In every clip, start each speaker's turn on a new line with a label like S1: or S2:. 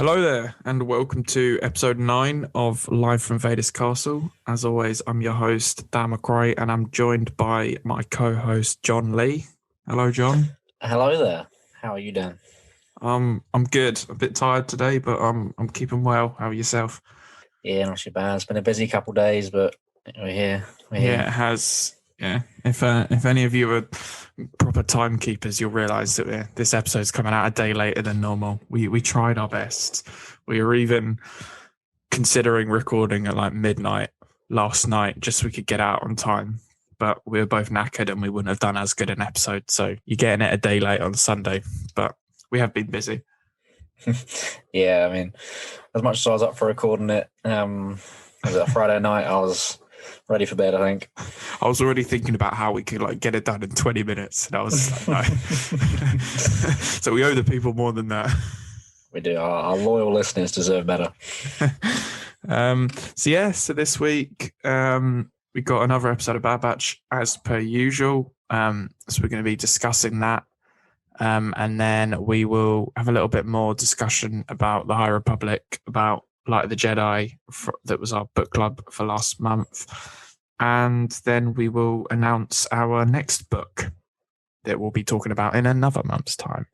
S1: Hello there, and welcome to episode 9 of Live from Vaders Castle. As always, I'm your host, Dan McRae, and I'm joined by my co-host, John Lee. Hello, John.
S2: Hello there. How are you doing?
S1: I'm good. A bit tired today, but I'm keeping well. How are yourself?
S2: Yeah, not too bad. It's been a busy couple of days, but we're here.
S1: Yeah, it has. Yeah. If any of you are proper timekeepers, you'll realise that this episode's coming out a day later than normal. We tried our best. We were even considering recording at like midnight last night just so we could get out on time. But we were both knackered and we wouldn't have done as good an episode. So you're getting it a day late on Sunday. But we have been busy.
S2: Yeah, I mean, as much as I was up for recording it, was it a Friday night? I was ready for bed, I think.
S1: I was already thinking about how we could like get it done in 20 minutes. And I was like, no. So we owe the people more than that.
S2: We do. Our loyal listeners deserve better.
S1: So this week we got another episode of Bad Batch as per usual. So we're going to be discussing that. And then we will have a little bit more discussion about the High Republic, about Light of the Jedi, that was our book club for last month. And then we will announce our next book that we'll be talking about in another month's time.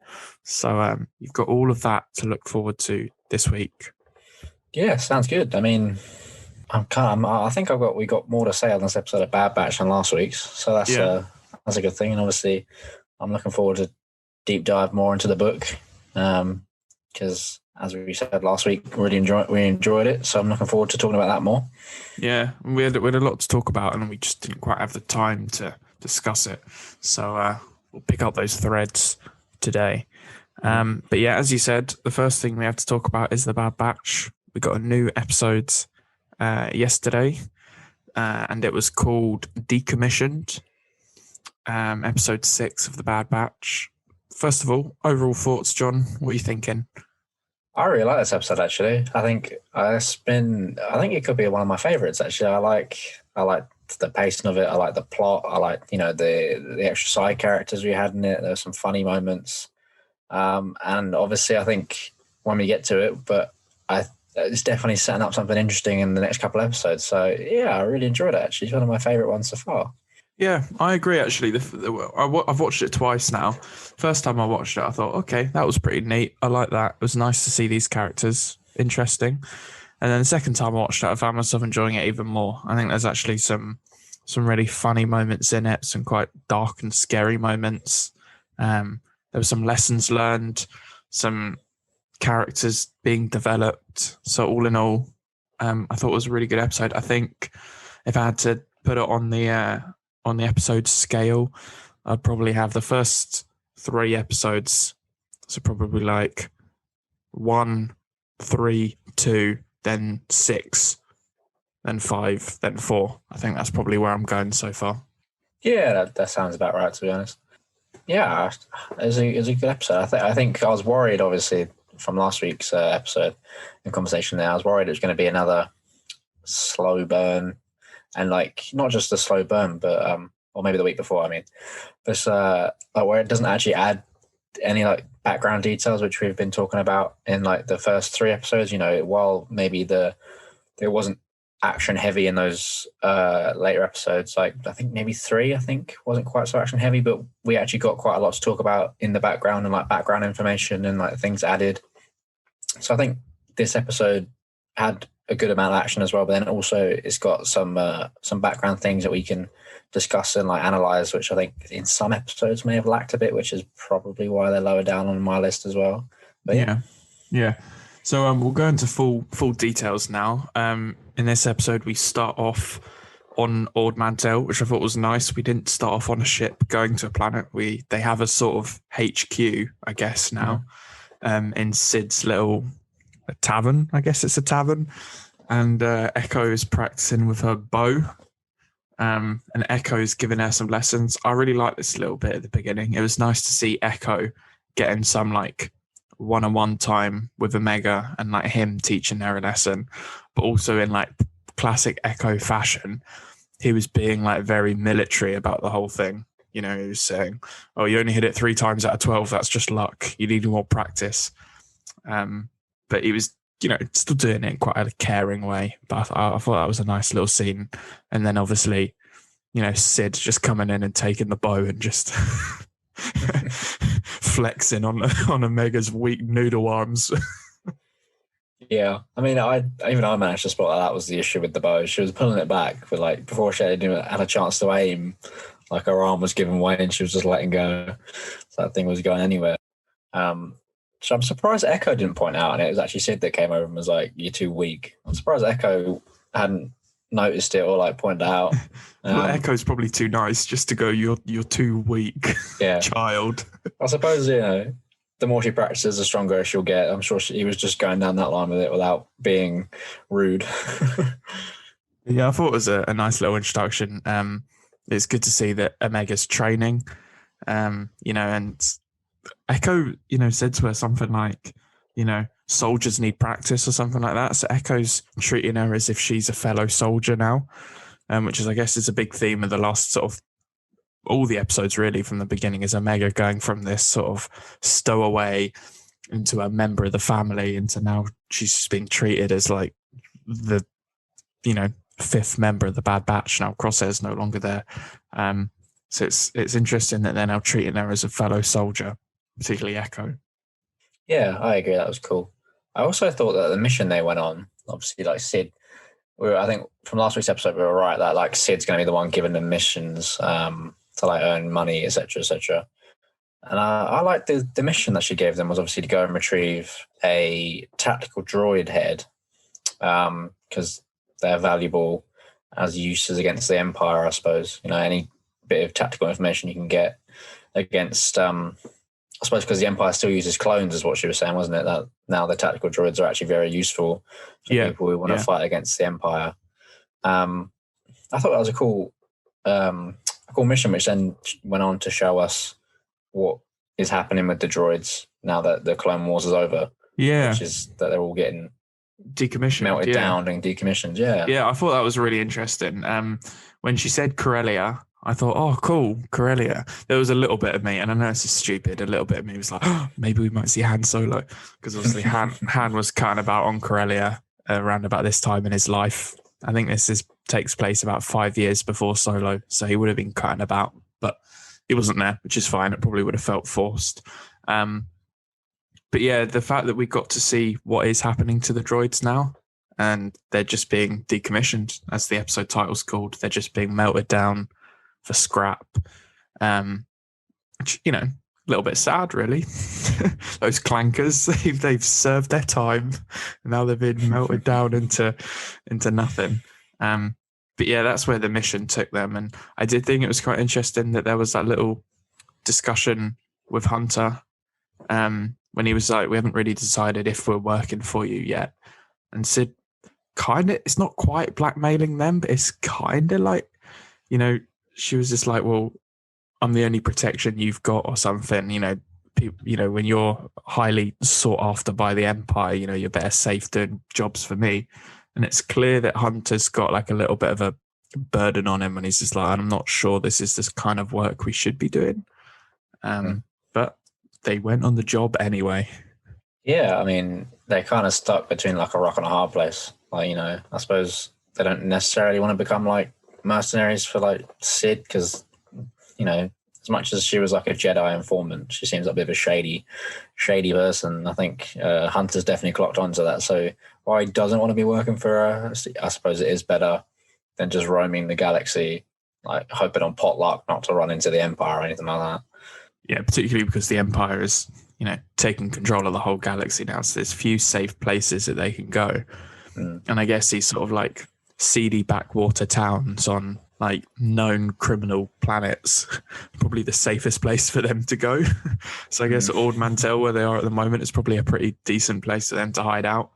S1: So you've got all of that to look forward to this week.
S2: Yeah, sounds good. I mean, I think we got more to say on this episode of Bad Batch than last week's. So that's a good thing. And obviously, I'm looking forward to deep dive more into the book because, as we said last week, we enjoyed it. So I'm looking forward to talking about that more.
S1: Yeah, we had a lot to talk about, and we just didn't quite have the time to discuss it. So we'll pick up those threads today. But yeah, as you said, the first thing we have to talk about is the Bad Batch. We got a new episode yesterday, and it was called Decommissioned, episode 6 of the Bad Batch. First of all, overall thoughts, John. What are you thinking?
S2: I really like this episode. Actually, I think it could be one of my favorites. Actually, I like the pacing of it. I like the plot. I like the extra side characters we had in it. There were some funny moments, and obviously, I think when we get to it, but it's definitely setting up something interesting in the next couple of episodes. So yeah, I really enjoyed it. Actually, it's one of my favorite ones so far.
S1: Yeah, I agree, actually. I've watched it twice now. First time I watched it, I thought, okay, that was pretty neat. I like that. It was nice to see these characters. Interesting. And then the second time I watched it, I found myself enjoying it even more. I think there's actually some really funny moments in it, some quite dark and scary moments. There were some lessons learned, some characters being developed. So all in all, I thought it was a really good episode. I think if I had to put it on the episode scale, I'd probably have the first 3 episodes, so probably like 1, 3, 2, then 6, then 5, then 4. I think that's probably where I'm going so far.
S2: Yeah, that sounds about right, to be honest. Yeah, it was a good episode. I think I was worried, obviously, from last week's episode and conversation there. I was worried it was going to be another slow burn. And like not just a slow burn, but or maybe the week before. I mean, but where it doesn't actually add any like background details, which we've been talking about in like the first 3 episodes. While maybe there wasn't action heavy in those later episodes. Like I think maybe 3, wasn't quite so action heavy, but we actually got quite a lot to talk about in the background and like background information and like things added. So I think this episode had a good amount of action as well, but then also it's got some background things that we can discuss and like analyze, which I think in some episodes may have lacked a bit, which is probably why they're lower down on my list as well. But
S1: yeah. So we'll go into full details now. In this episode, we start off on Ord Mantell, which I thought was nice. We didn't start off on a ship going to a planet. They have a sort of HQ, I guess now, in Sid's little tavern. I guess it's a tavern. And Echo is practicing with her bow. And Echo's giving her some lessons. I really like this little bit at the beginning. It was nice to see Echo getting some like one-on-one time with Omega and like him teaching her a lesson, but also in like classic Echo fashion, he was being like very military about the whole thing. He was saying, "Oh, you only hit it 3 times out of 12. That's just luck. You need more practice." but he was, still doing it in quite a caring way. But I thought that was a nice little scene. And then obviously, Sid just coming in and taking the bow and just flexing on Omega's weak noodle arms.
S2: Yeah, I mean, I managed to spot that was the issue with the bow. She was pulling it back, but like before she had a chance to aim, like her arm was giving way and she was just letting go. So that thing was going anywhere. So I'm surprised Echo didn't point out, and it was actually Sid that came over and was like, "You're too weak." I'm surprised Echo hadn't noticed it or like pointed out.
S1: Well, Echo's probably too nice just to go, "You're too weak, child."
S2: I suppose the more she practices, the stronger she'll get. I'm sure he was just going down that line with it without being rude.
S1: Yeah, I thought it was a nice little introduction. It's good to see that Omega's training, and Echo, said to her something like, soldiers need practice or something like that. So Echo's treating her as if she's a fellow soldier now, which is, I guess, is a big theme of the last sort of all the episodes really from the beginning, is Omega going from this sort of stowaway into a member of the family into now she's just being treated as like the, fifth member of the Bad Batch. Now Crosshair's no longer there. So it's interesting that they're now treating her as a fellow soldier, particularly Echo.
S2: Yeah, I agree. That was cool. I also thought that the mission they went on, obviously, like Sid, I think from last week's episode, we were right that like Sid's going to be the one giving them missions to like earn money, etc., etc. And I liked the mission that she gave them was obviously to go and retrieve a tactical droid head because they're valuable as uses against the Empire, I suppose. Any bit of tactical information you can get against, I suppose, because the Empire still uses clones, is what she was saying, wasn't it? That now the tactical droids are actually very useful for people who want to fight against the Empire. I thought that was a cool mission, which then went on to show us what is happening with the droids now that the Clone Wars is over.
S1: Yeah,
S2: which is that they're all getting
S1: decommissioned,
S2: melted down and decommissioned. Yeah,
S1: I thought that was really interesting. When she said Corellia, I thought, oh, cool, Corellia. There was a little bit of me, and I know this is stupid, a little bit of me was like, oh, maybe we might see Han Solo, because obviously Han was cutting about on Corellia around about this time in his life. I think this takes place about 5 years before Solo, so he would have been cutting about, but he wasn't there, which is fine. It probably would have felt forced. But yeah, the fact that we got to see what is happening to the droids now, and they're just being decommissioned, as the episode title's called. They're just being melted down for scrap. Which, a little bit sad, really. Those clankers, they've served their time. Now they've been melted down into nothing. But yeah, that's where the mission took them. And I did think it was quite interesting that there was that little discussion with Hunter when he was like, we haven't really decided if we're working for you yet. And Sid it's not quite blackmailing them, but it's kind of like, she was just like, well, I'm the only protection you've got or something. When you're highly sought after by the Empire, you're better safe doing jobs for me. And it's clear that Hunter's got like a little bit of a burden on him, and he's just like, I'm not sure this is this kind of work we should be doing. But they went on the job anyway. Yeah,
S2: I mean, they're kind of stuck between like a rock and a hard place. Like, I suppose they don't necessarily want to become like mercenaries for like Sid, because, as much as she was like a Jedi informant, she seems like a bit of a shady person. I think Hunter's definitely clocked onto that. So why he doesn't want to be working for her, I suppose it is better than just roaming the galaxy, like hoping on potluck not to run into the Empire or anything like that.
S1: Yeah, particularly because the Empire is, taking control of the whole galaxy now. So there's few safe places that they can go. And I guess these sort of like seedy backwater towns on like known criminal planets, probably the safest place for them to go. So I guess Ord Mantell, where they are at the moment, is probably a pretty decent place for them to hide out.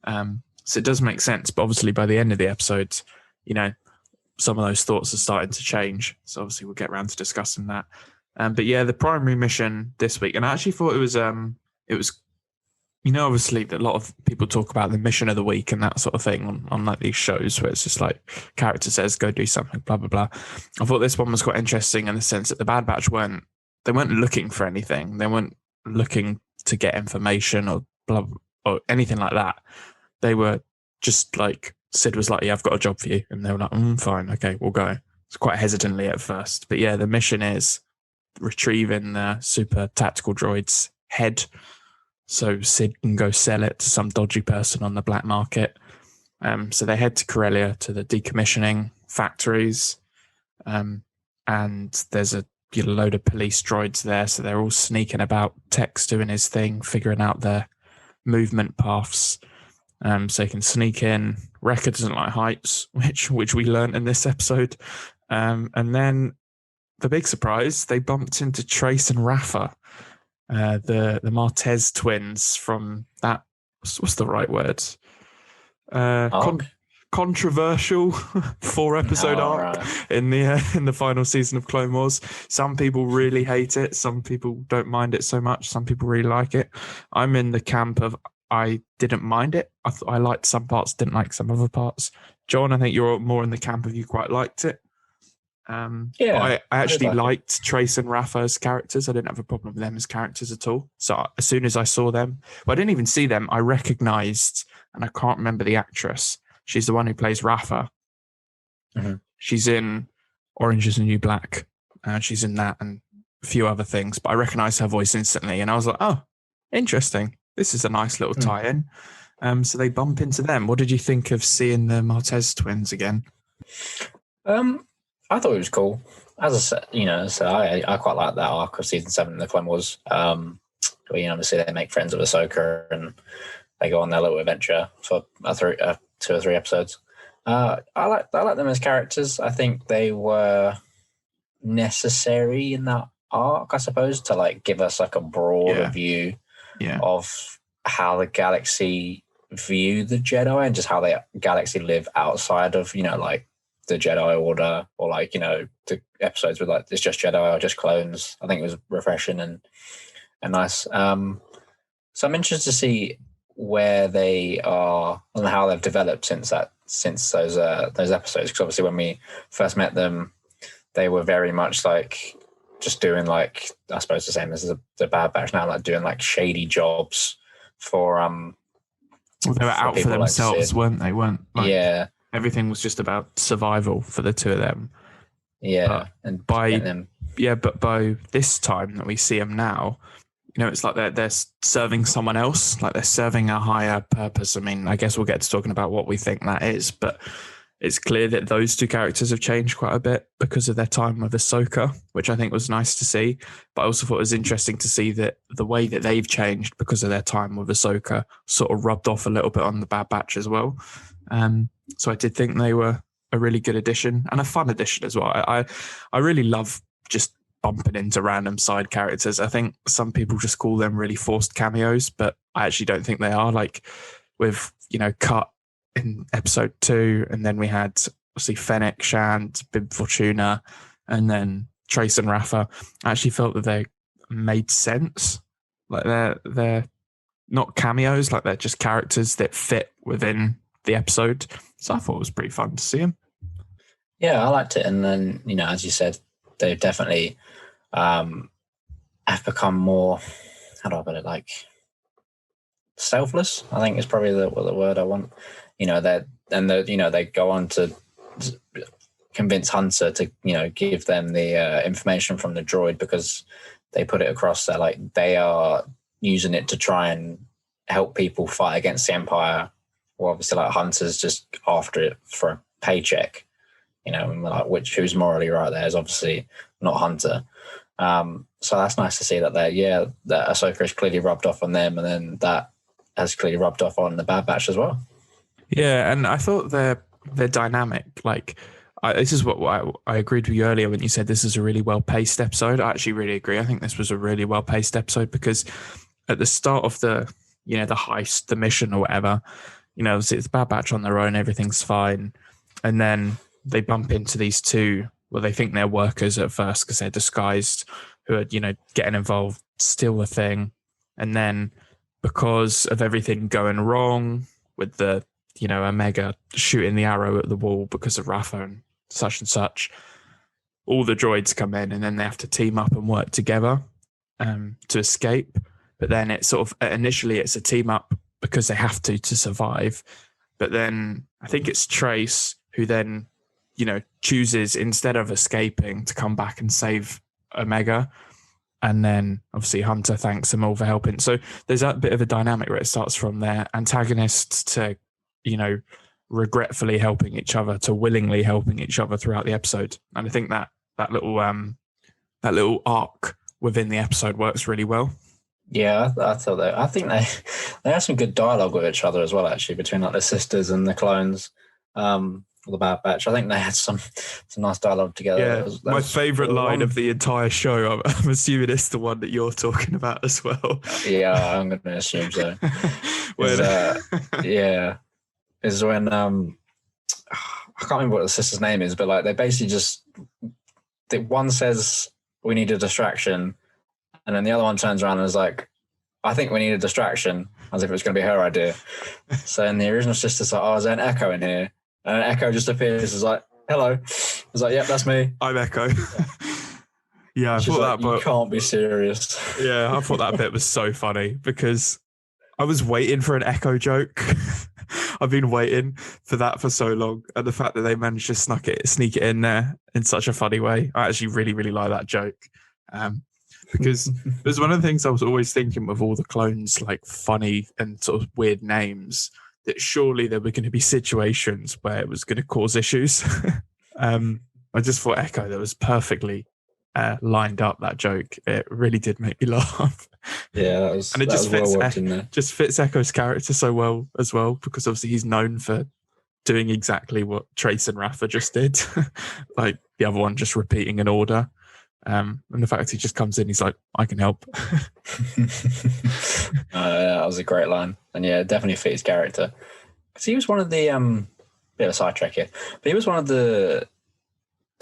S1: So it does make sense. But obviously by the end of the episode, some of those thoughts are starting to change. So obviously we'll get around to discussing that. But yeah, the primary mission this week, and I actually thought it was, obviously that a lot of people talk about the mission of the week and that sort of thing on like these shows where it's just like character says, go do something, blah, blah, blah. I thought this one was quite interesting in the sense that the Bad Batch weren't looking for anything. They weren't looking to get information or blah, or anything like that. They were just like, Sid was like, yeah, I've got a job for you. And they were like, fine, okay, we'll go. It's quite hesitantly at first. But yeah, the mission is retrieving the super tactical droid's head so Sid can go sell it to some dodgy person on the black market. So they head to Corellia to the decommissioning factories. And there's a load of police droids there. So they're all sneaking about, Tech's doing his thing, figuring out their movement paths. So he can sneak in. Wrecker doesn't like heights, which we learned in this episode. And then the big surprise, they bumped into Trace and Rafa, the Martez twins from that. What's the right word? Controversial 4-episode arc in the final season of Clone Wars. Some people really hate it. Some people don't mind it so much. Some people really like it. I'm in the camp of I didn't mind it. I liked some parts, didn't like some other parts. John, I think you're more in the camp of you quite liked it. I actually liked Trace and Rafa as characters. I didn't have a problem with them as characters at all. So as soon as I saw them, I didn't even see them. I recognized, and I can't remember the actress. She's the one who plays Rafa. Mm-hmm. She's in Orange is the New Black. She's in that and a few other things. But I recognized her voice instantly, and I was like, oh, interesting. This is a nice little tie-in. So they bump into them. What did you think of seeing the Martez twins again?
S2: I thought it was cool. As I said, I quite like that arc of season 7 in the Clone Wars. Where, obviously they make friends with Ahsoka and they go on their little adventure for 2 or 3 episodes. I like them as characters. I think they were necessary in that arc, I suppose, to like give us like a broader view of how the galaxy view the Jedi and just how the galaxy live outside of, like the Jedi Order, or like, the episodes with like it's just Jedi or just clones. I think it was refreshing and nice. So I'm interested to see where they are and how they've developed since those episodes. Because obviously when we first met them, they were very much like just doing like, I suppose the same as the Bad Batch now, like doing like shady jobs for
S1: well, they were out for themselves, weren't they?
S2: Yeah.
S1: Everything was just about survival for the two of them.
S2: Yeah.
S1: But by this time that we see them now, it's like they're serving someone else, like they're serving a higher purpose. I mean, I guess we'll get to talking about what we think that is, but it's clear that those two characters have changed quite a bit because of their time with Ahsoka, which I think was nice to see. But I also thought it was interesting to see that the way that they've changed because of their time with Ahsoka sort of rubbed off a little bit on the Bad Batch as well. So I did think they were a really good addition and a fun addition as well. I really love just bumping into random side characters. I think some people just call them really forced cameos, but I actually don't think they are. Like with, Cut in episode 2, and then we had obviously Fennec, Shand, Bib Fortuna, and then Trace and Rafa. I actually felt that they made sense. Like they're not cameos, like they're just characters that fit within the episode. So I thought it was pretty fun to see them.
S2: Yeah, I liked it. And then, as you said, they've definitely have become more, how do I put it, like selfless, I think is probably the word I want. They go on to convince Hunter to, give them the information from the droid because they put it across there like they are using it to try and help people fight against the Empire. Well, obviously, like Hunter's just after it for a paycheck, and we're like, who's morally right there is obviously not Hunter. So that's nice to see that that Ahsoka has clearly rubbed off on them, and then that has clearly rubbed off on the Bad Batch as well.
S1: Yeah, and I thought they're dynamic. Like, this is what I agreed with you earlier when you said this is a really well-paced episode. I actually really agree. I think this was a really well-paced episode because at the start of the heist, the mission or whatever, it's the Bad Batch on their own, everything's fine. And then they bump into these two, well, they think they're workers at first because they're disguised, who are, getting involved, steal the thing. And then because of everything going wrong with the, Omega shooting the arrow at the wall because of Rafa and such, all the droids come in and then they have to team up and work together to escape. But then it's sort of, initially it's a team up because they have to survive. But then I think it's Trace who then, chooses, instead of escaping, to come back and save Omega. And then obviously Hunter thanks them all for helping. So there's that bit of a dynamic where it starts from their antagonists to, regretfully helping each other to willingly helping each other throughout the episode. And I think that little arc within the episode works really well.
S2: Yeah, I thought that. I think they have some good dialogue with each other as well, actually, between like the sisters and the clones. The Bad Batch. I think they had some nice dialogue together.
S1: Yeah, my favourite line of the entire show, I'm assuming it's the one that you're talking about as well.
S2: Yeah, I'm going to assume so. Is when I can't remember what the sister's name is, but like they basically one says we need a distraction, and then the other one turns around and is like, I think we need a distraction, as if it was going to be her idea. So in the original sister's like, is there an Echo in here? And Echo just appears as like, hello. It's like, yep, that's me.
S1: I'm Echo. Yeah, I thought that.
S2: You can't be serious.
S1: Yeah, I thought that bit was so funny because I was waiting for an Echo joke. I've been waiting for that for so long, and the fact that they managed to sneak it in there in such a funny way, I actually really, really like that joke. Because it was one of the things I was always thinking with all the clones, like funny and sort of weird names, that surely there were going to be situations where it was going to cause issues. I just thought Echo, that was perfectly lined up, that joke. It really did make me laugh.
S2: Yeah, that was, and it just fits, well worked in there.
S1: Just fits Echo's character so well as well, because obviously he's known for doing exactly what Trace and Rafa just did. Like the other one just repeating an order. And the fact he just comes in, he's like, I can help.
S2: That was a great line. And yeah, it definitely fit his character. Because he was one of the, bit of a sidetrack here, but he was one of the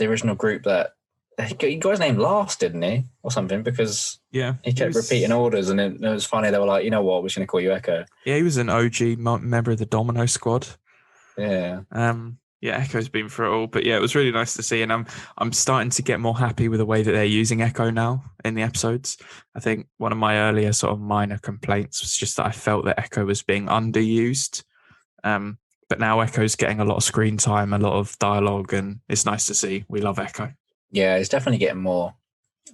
S2: original group that, he got his name last, didn't he? Or something, because he kept repeating orders, and it was funny. They were like, you know what, we're just going to call you Echo.
S1: Yeah, he was an OG member of the Domino Squad.
S2: Yeah.
S1: Yeah, Echo's been through it all, but yeah, it was really nice to see, and I'm starting to get more happy with the way that they're using Echo now in the episodes. I think one of my earlier sort of minor complaints was just that I felt that Echo was being underused, but now Echo's getting a lot of screen time, a lot of dialogue, and it's nice to see. We love Echo. Yeah,
S2: he's definitely getting more.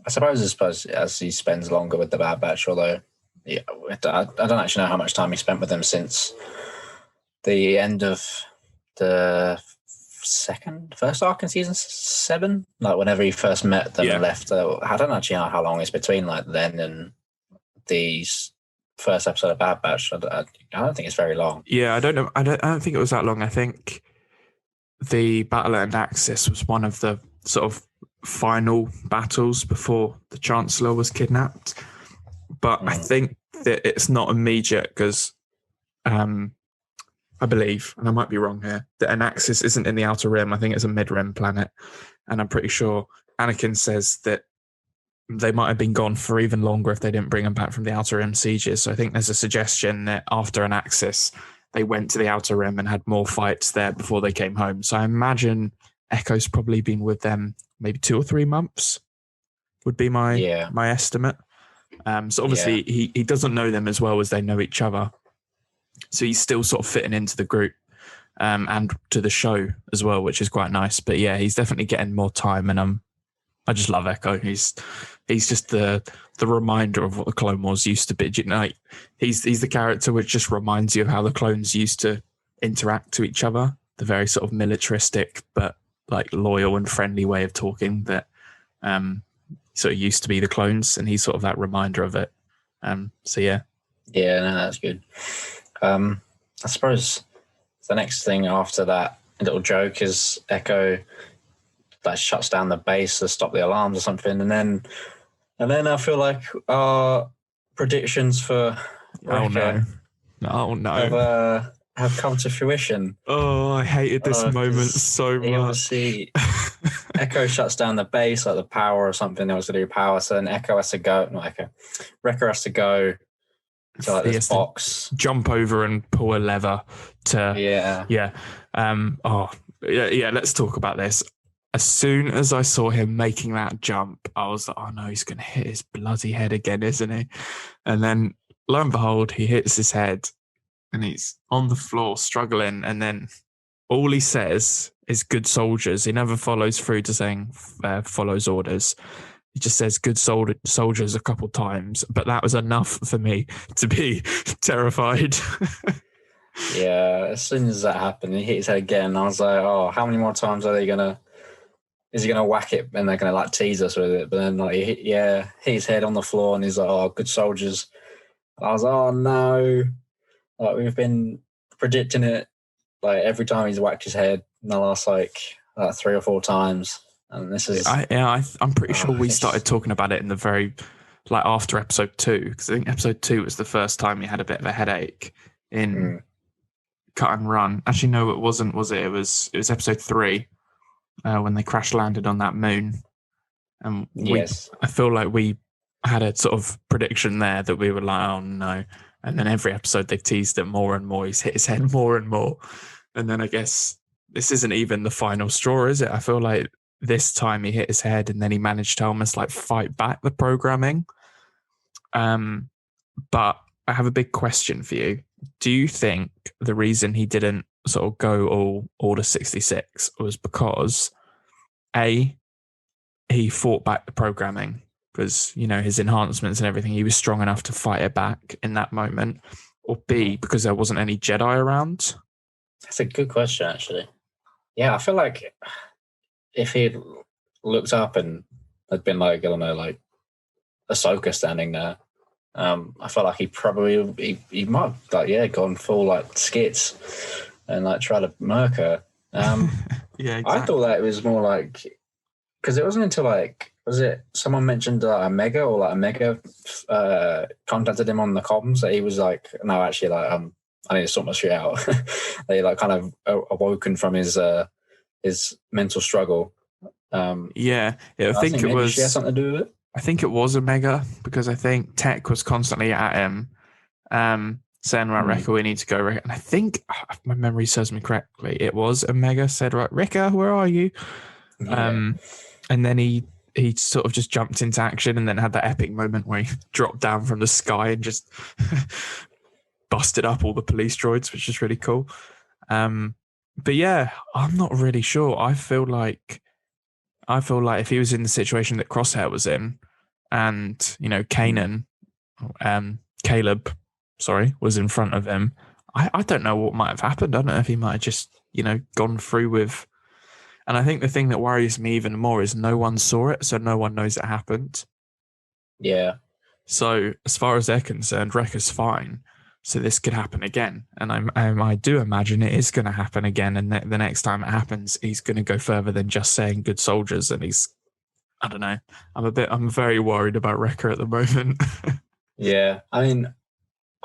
S2: I suppose as he spends longer with the Bad Batch, although I don't actually know how much time he spent with them since the end of the first arc in season 7, like whenever he first met them and left. I don't actually know how long it's between like then and the first episode of Bad Batch. I don't think it's very long.
S1: Yeah, I don't know. I don't think it was that long. I think the battle at Naxos was one of the sort of final battles before the Chancellor was kidnapped. But I think that it's not immediate because I believe, and I might be wrong here, that Anaxis isn't in the Outer Rim. I think it's a mid-rim planet. And I'm pretty sure Anakin says that they might have been gone for even longer if they didn't bring them back from the Outer Rim sieges. So I think there's a suggestion that after Anaxis, they went to the Outer Rim and had more fights there before they came home. So I imagine Echo's probably been with them maybe 2 or 3 months would be my estimate. So obviously he doesn't know them as well as they know each other. So he's still sort of fitting into the group and to the show as well, which is quite nice. But yeah, he's definitely getting more time, and I just love Echo. He's just the reminder of what the Clone Wars used to be. You know, like, he's the character which just reminds you of how the clones used to interact to each other. The very sort of militaristic but like loyal and friendly way of talking that sort of used to be the clones, and he's sort of that reminder of it. So yeah.
S2: Yeah, no, that's good. I suppose the next thing after that little joke is Echo that shuts down the base to stop the alarms or something, and then I feel like our predictions for Echo have come to fruition.
S1: Oh, I hated this moment so much.
S2: Obviously, Echo shuts down the base, like the power or something. There was to do power, so then Wrecker has to go to like this box,
S1: jump over and pull a lever to let's talk about this. As soon as I saw him making that jump, I was like, oh no, he's gonna hit his bloody head again, isn't he? And then lo and behold, he hits his head, and he's on the floor struggling, and then all he says is "good soldiers." He never follows through to saying follows orders. He just says "good soldiers" a couple times, but that was enough for me to be terrified.
S2: Yeah, as soon as that happened, he hit his head again. I was like, "Oh, how many more times are they gonna? Is he gonna whack it and they're gonna like tease us with it?" But then, like, he hit his head on the floor, and he's like, "Oh, good soldiers." And I was like, "Oh no!" Like, we've been predicting it. Like, every time he's whacked his head in the last like 3 or 4 times, and this is.
S1: I'm pretty sure we started talking about it in the very like after episode 2, because I think episode 2 was the first time he had a bit of a headache in Cut and Run. Actually, no, it wasn't. Was it? It was episode 3 when they crash landed on that moon. And
S2: yes,
S1: I feel like we had a sort of prediction there that we were like, oh no. And then every episode they've teased it more and more. He's hit his head more and more. And then I guess this isn't even the final straw, is it? I feel like this time he hit his head and then he managed to almost like fight back the programming. But I have a big question for you. Do you think the reason he didn't sort of go all Order 66 was because A, he fought back the programming because, you know, his enhancements and everything, he was strong enough to fight it back in that moment, or B, because there wasn't any Jedi around?
S2: that's a good question, actually. Yeah, I feel like if he'd looked up and had been like, I don't know, like Ahsoka standing there, I felt like he might have like gone full like skits and like try to murk her.
S1: Yeah, exactly.
S2: I thought that it was more like, because it wasn't until like, was it someone mentioned a Mega, or like a Mega contacted him on the comms that he was like, no, actually, like I need to sort my shit out. They like kind of awoken from his mental struggle.
S1: I think it was.
S2: She had something to do with it.
S1: I think it was a Mega, because I think Tech was constantly at him, saying, right, Rekka, we need to go, Rekka. And I think, if my memory serves me correctly, it was a Mega said, right, Rekka, where are you? Yeah. And then he sort of just jumped into action and then had that epic moment where he dropped down from the sky and just busted up all the police droids, which is really cool. But yeah, I'm not really sure. I feel like if he was in the situation that Crosshair was in, and, you know, Caleb, was in front of him, I don't know what might have happened. I don't know if he might have just, you know, gone through with. And I think the thing that worries me even more is no one saw it, so no one knows it happened.
S2: Yeah.
S1: So as far as they're concerned, Rekka's fine. So this could happen again. And I do imagine it is going to happen again. And the next time it happens, he's going to go further than just saying good soldiers. And I don't know. I'm very worried about Rekka at the moment.
S2: Yeah. I mean,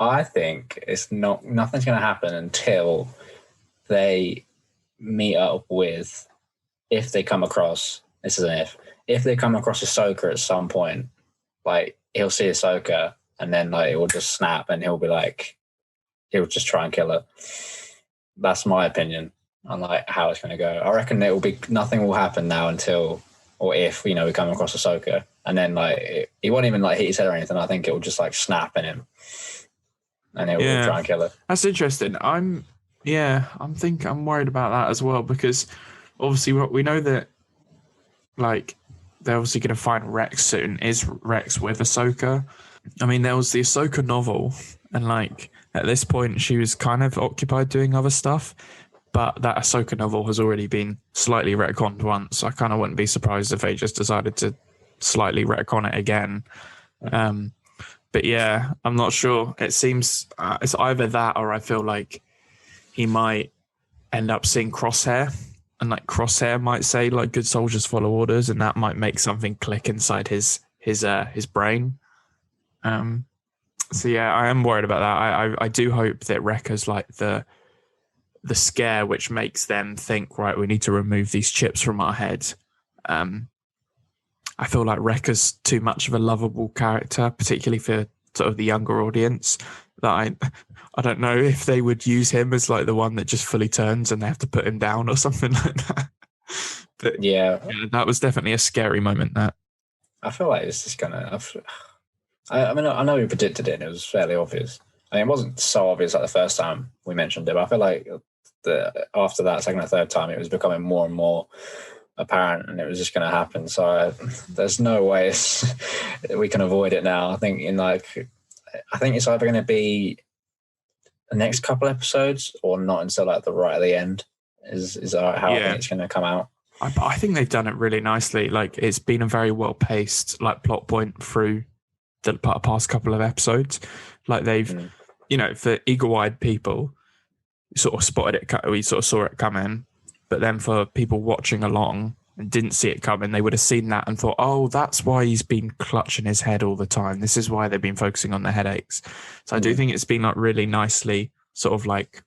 S2: I think nothing's going to happen until they meet up with, if they come across, this is an if they come across Ahsoka at some point, like, he'll see Ahsoka and then like it will just snap and he'll be like, he'll just try and kill her. That's my opinion on like how it's going to go. I reckon nothing will happen now until, or if, you know, we come across Ahsoka, and then like he won't even like hit his head or anything. I think it will just like snap in him and he'll try and kill her. That's
S1: interesting. I'm worried about that as well, because obviously we know that like they're obviously going to find Rex soon. Is Rex with Ahsoka? I mean, there was the Ahsoka novel, and like at this point she was kind of occupied doing other stuff, but that Ahsoka novel has already been slightly retconned once. I kind of wouldn't be surprised if they just decided to slightly retcon it again. But yeah, I'm not sure. It seems it's either that, or I feel like he might end up seeing Crosshair, and like Crosshair might say like good soldiers follow orders, and that might make something click inside his brain. So yeah, I am worried about that. I do hope that Rekka's like the scare which makes them think, right, we need to remove these chips from our head. I feel like Rekka's too much of a lovable character, particularly for sort of the younger audience, that I don't know if they would use him as like the one that just fully turns and they have to put him down or something like that. But yeah, that was definitely a scary moment. That
S2: I feel like it's just gonna. I mean, I know we predicted it, and it was fairly obvious. I mean, it wasn't so obvious like the first time we mentioned it, but I feel like after that second or third time, it was becoming more and more apparent, and it was just going to happen. So there's no way we can avoid it now. I think it's either going to be the next couple episodes or not until like the right at the end is how I think it's going to come out.
S1: I think they've done it really nicely. Like, it's been a very well paced like plot point through the past couple of episodes. Like, they've for eagle-eyed people, sort of spotted it. We sort of saw it coming, but then for people watching along and didn't see it coming, they would have seen that and thought, oh, that's why he's been clutching his head all the time. This is why they've been focusing on the headaches. So I do think it's been like really nicely sort of like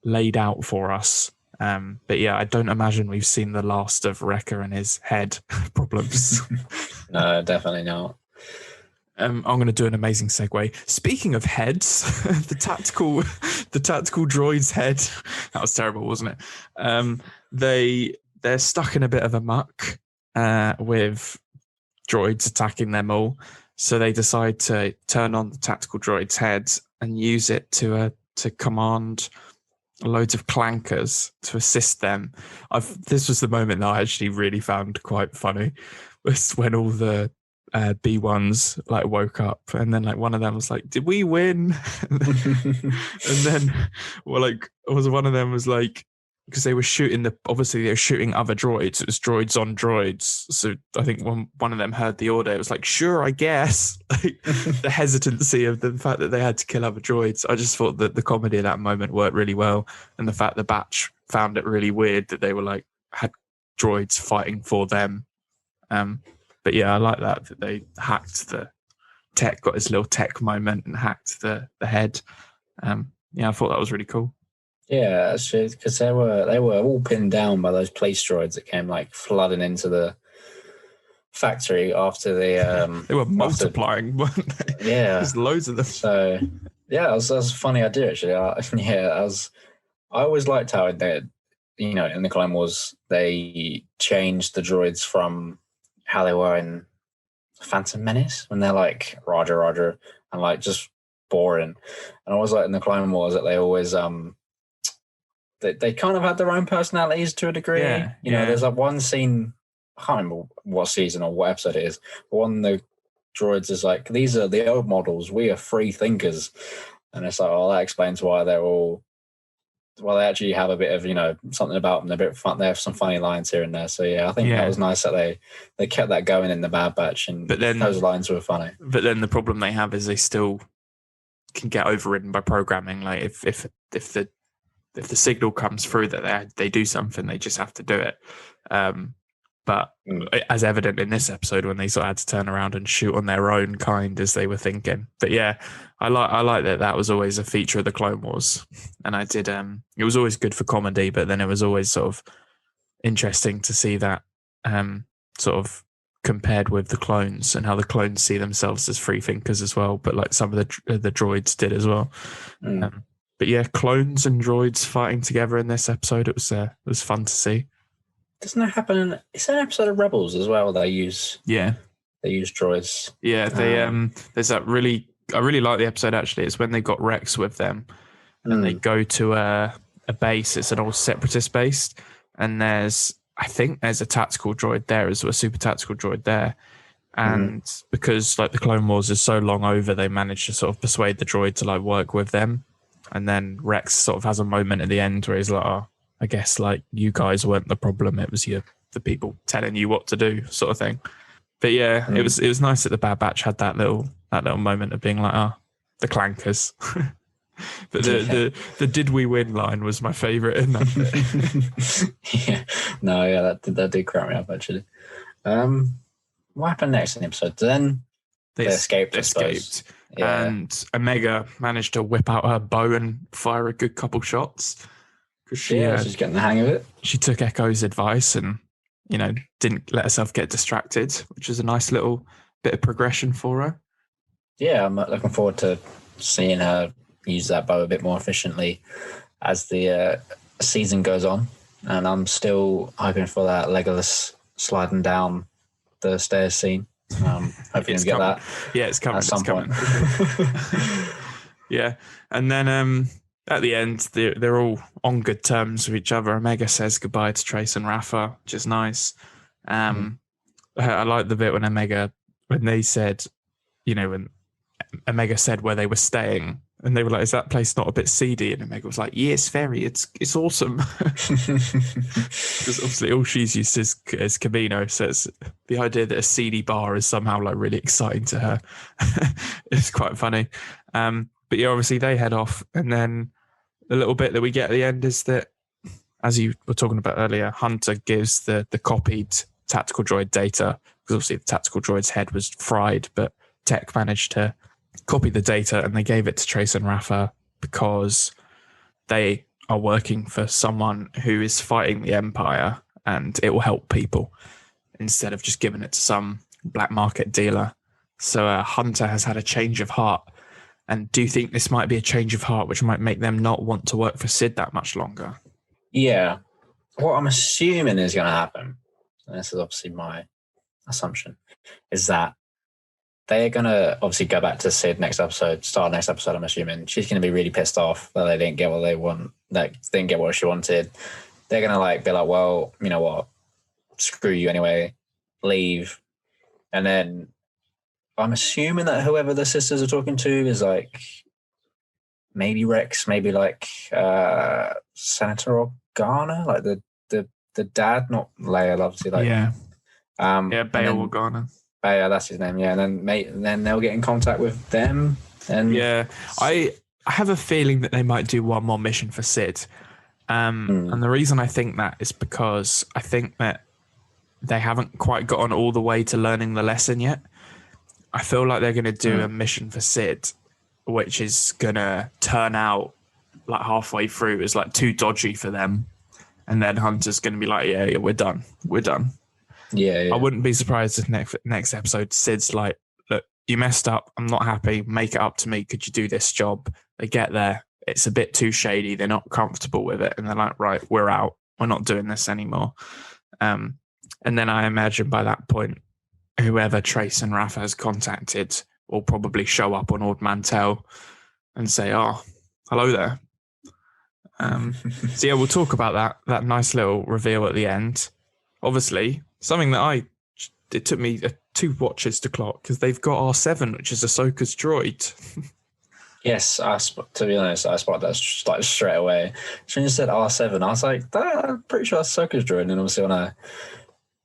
S1: laid out for us. But yeah, I don't imagine we've seen the last of Wrecker and his head problems.
S2: No, definitely not.
S1: I'm going to do an amazing segue. Speaking of heads, the tactical droid's head. That was terrible, wasn't it? They're stuck in a bit of a muck with droids attacking them all. So they decide to turn on the tactical droid's head and use it to command loads of clankers to assist them. This was the moment that I actually really found quite funny, was when all the B1s like woke up, and then like one of them was like, "Did we win?" and then one of them was like, because they were shooting they were shooting other droids. It was droids on droids. So I think one of them heard the order. It was like, "Sure, I guess." Like, the hesitancy of the fact that they had to kill other droids. I just thought that the comedy of that moment worked really well, and the fact the batch found it really weird that they were like had droids fighting for them. But yeah, I like that they hacked the tech, got his little tech moment and hacked the head. Yeah, I thought that was really cool.
S2: Yeah, actually, because they were all pinned down by those police droids that came like flooding into the factory after they
S1: were multiplying, weren't they?
S2: Yeah,
S1: there's loads of them.
S2: So yeah, that was a funny idea actually. I always liked how they, in the Clone Wars they changed the droids from how they were in Phantom Menace when they're like Roger and like just boring, and I always like in the Clone Wars that they always they kind of had their own personalities to a degree.
S1: Yeah,
S2: there's like one scene, I can't remember what season or what episode it is, but one of the droids is like, "These are the old models, we are free thinkers," and it's like, that explains why they actually have a bit of something about them. They're a bit fun. They have some funny lines here and there. So yeah, I think that was nice that they kept that going in the Bad Batch, and those lines were funny. But
S1: then the problem they have is they still can get overridden by programming. Like if the signal comes through that they do something, they just have to do it. But as evident in this episode, when they sort of had to turn around and shoot on their own kind as they were thinking. But yeah, I like that was always a feature of the Clone Wars, and I did. It was always good for comedy, but then it was always sort of interesting to see that sort of compared with the clones and how the clones see themselves as free thinkers as well. But like some of the droids did as well. But yeah, clones and droids fighting together in this episode. It was fun to see.
S2: Doesn't that happen? Is there an episode of Rebels as well? They use droids.
S1: Yeah, they there's that I really like the episode actually. It's when they got Rex with them, and they go to a base. It's an old separatist base, and I think there's a tactical droid there as well, a super tactical droid there. And because like the Clone Wars is so long over, they managed to sort of persuade the droid to like work with them. And then Rex sort of has a moment at the end where he's like, "Oh, I guess like you guys weren't the problem. It was the people telling you what to do," sort of thing. But yeah, it was nice that the Bad Batch had that little moment of being like, "Oh, the clankers." But the "did we win" line was my favourite in that bit.
S2: That did crack me up actually. What happened next in the episode? Then they escaped.
S1: Yeah. And Omega managed to whip out her bow and fire a good couple shots.
S2: She's getting the hang of it.
S1: She took Echo's advice and, didn't let herself get distracted, which was a nice little bit of progression for her.
S2: Yeah, I'm looking forward to seeing her use that bow a bit more efficiently as the season goes on. And I'm still hoping for that Legolas sliding down the stairs scene. Hoping to get that.
S1: Yeah, it's coming.
S2: At some point.
S1: Yeah, and then at the end, they're all on good terms with each other. Omega says goodbye to Trace and Rafa, which is nice. I like the bit when when they said, when Omega said where they were staying, and they were like, "Is that place not a bit seedy?" And Omega was like, "Yes, very. It's awesome." Because obviously all she's used is Camino, so it's the idea that a seedy bar is somehow like really exciting to her. It's quite funny. But yeah, obviously they head off, and then the little bit that we get at the end is that, as you were talking about earlier, Hunter gives the copied tactical droid data, because obviously the tactical droid's head was fried, but Tech managed to copy the data, and they gave it to Trace and Rafa because they are working for someone who is fighting the Empire, and it will help people instead of just giving it to some black market dealer. So Hunter has had a change of heart. And do you think this might be a change of heart which might make them not want to work for Sid that much longer?
S2: Yeah. What I'm assuming is going to happen, and this is obviously my assumption, is that they're going to obviously go back to Sid next episode, start next episode, I'm assuming. She's going to be really pissed off that they didn't get what they want, that they didn't get what she wanted. They're going to be like, well, you know what? Screw you anyway. Leave. And then I'm assuming that whoever the sisters are talking to is maybe Rex, maybe Senator Organa, like the dad, not Leia, obviously.
S1: Bail Organa.
S2: Yeah, that's his name. Yeah, and then they'll get in contact with them. And
S1: yeah, I have a feeling that they might do one more mission for Sid. And the reason I think that is because I think that they haven't quite gotten all the way to learning the lesson yet. I feel like they're going to do a mission for Sid, which is going to turn out like halfway through as like too dodgy for them. And then Hunter's going to be like, yeah, we're done. We're done.
S2: Yeah.
S1: I wouldn't be surprised if next episode Sid's like, look, you messed up. I'm not happy. Make it up to me. Could you do this job? They get there. It's a bit too shady. They're not comfortable with it. And they're like, right, we're out. We're not doing this anymore. And then I imagine by that point, whoever Trace and Rafa has contacted will probably show up on Ord Mantell and say, oh, hello there. So yeah, we'll talk about that nice little reveal at the end. Obviously, something that it took me 2 watches to clock, because they've got R7, which is Ahsoka's droid.
S2: Yes, to be honest, I spotted that straight away. When you said R7, I was like, I'm pretty sure that's Ahsoka's droid. And obviously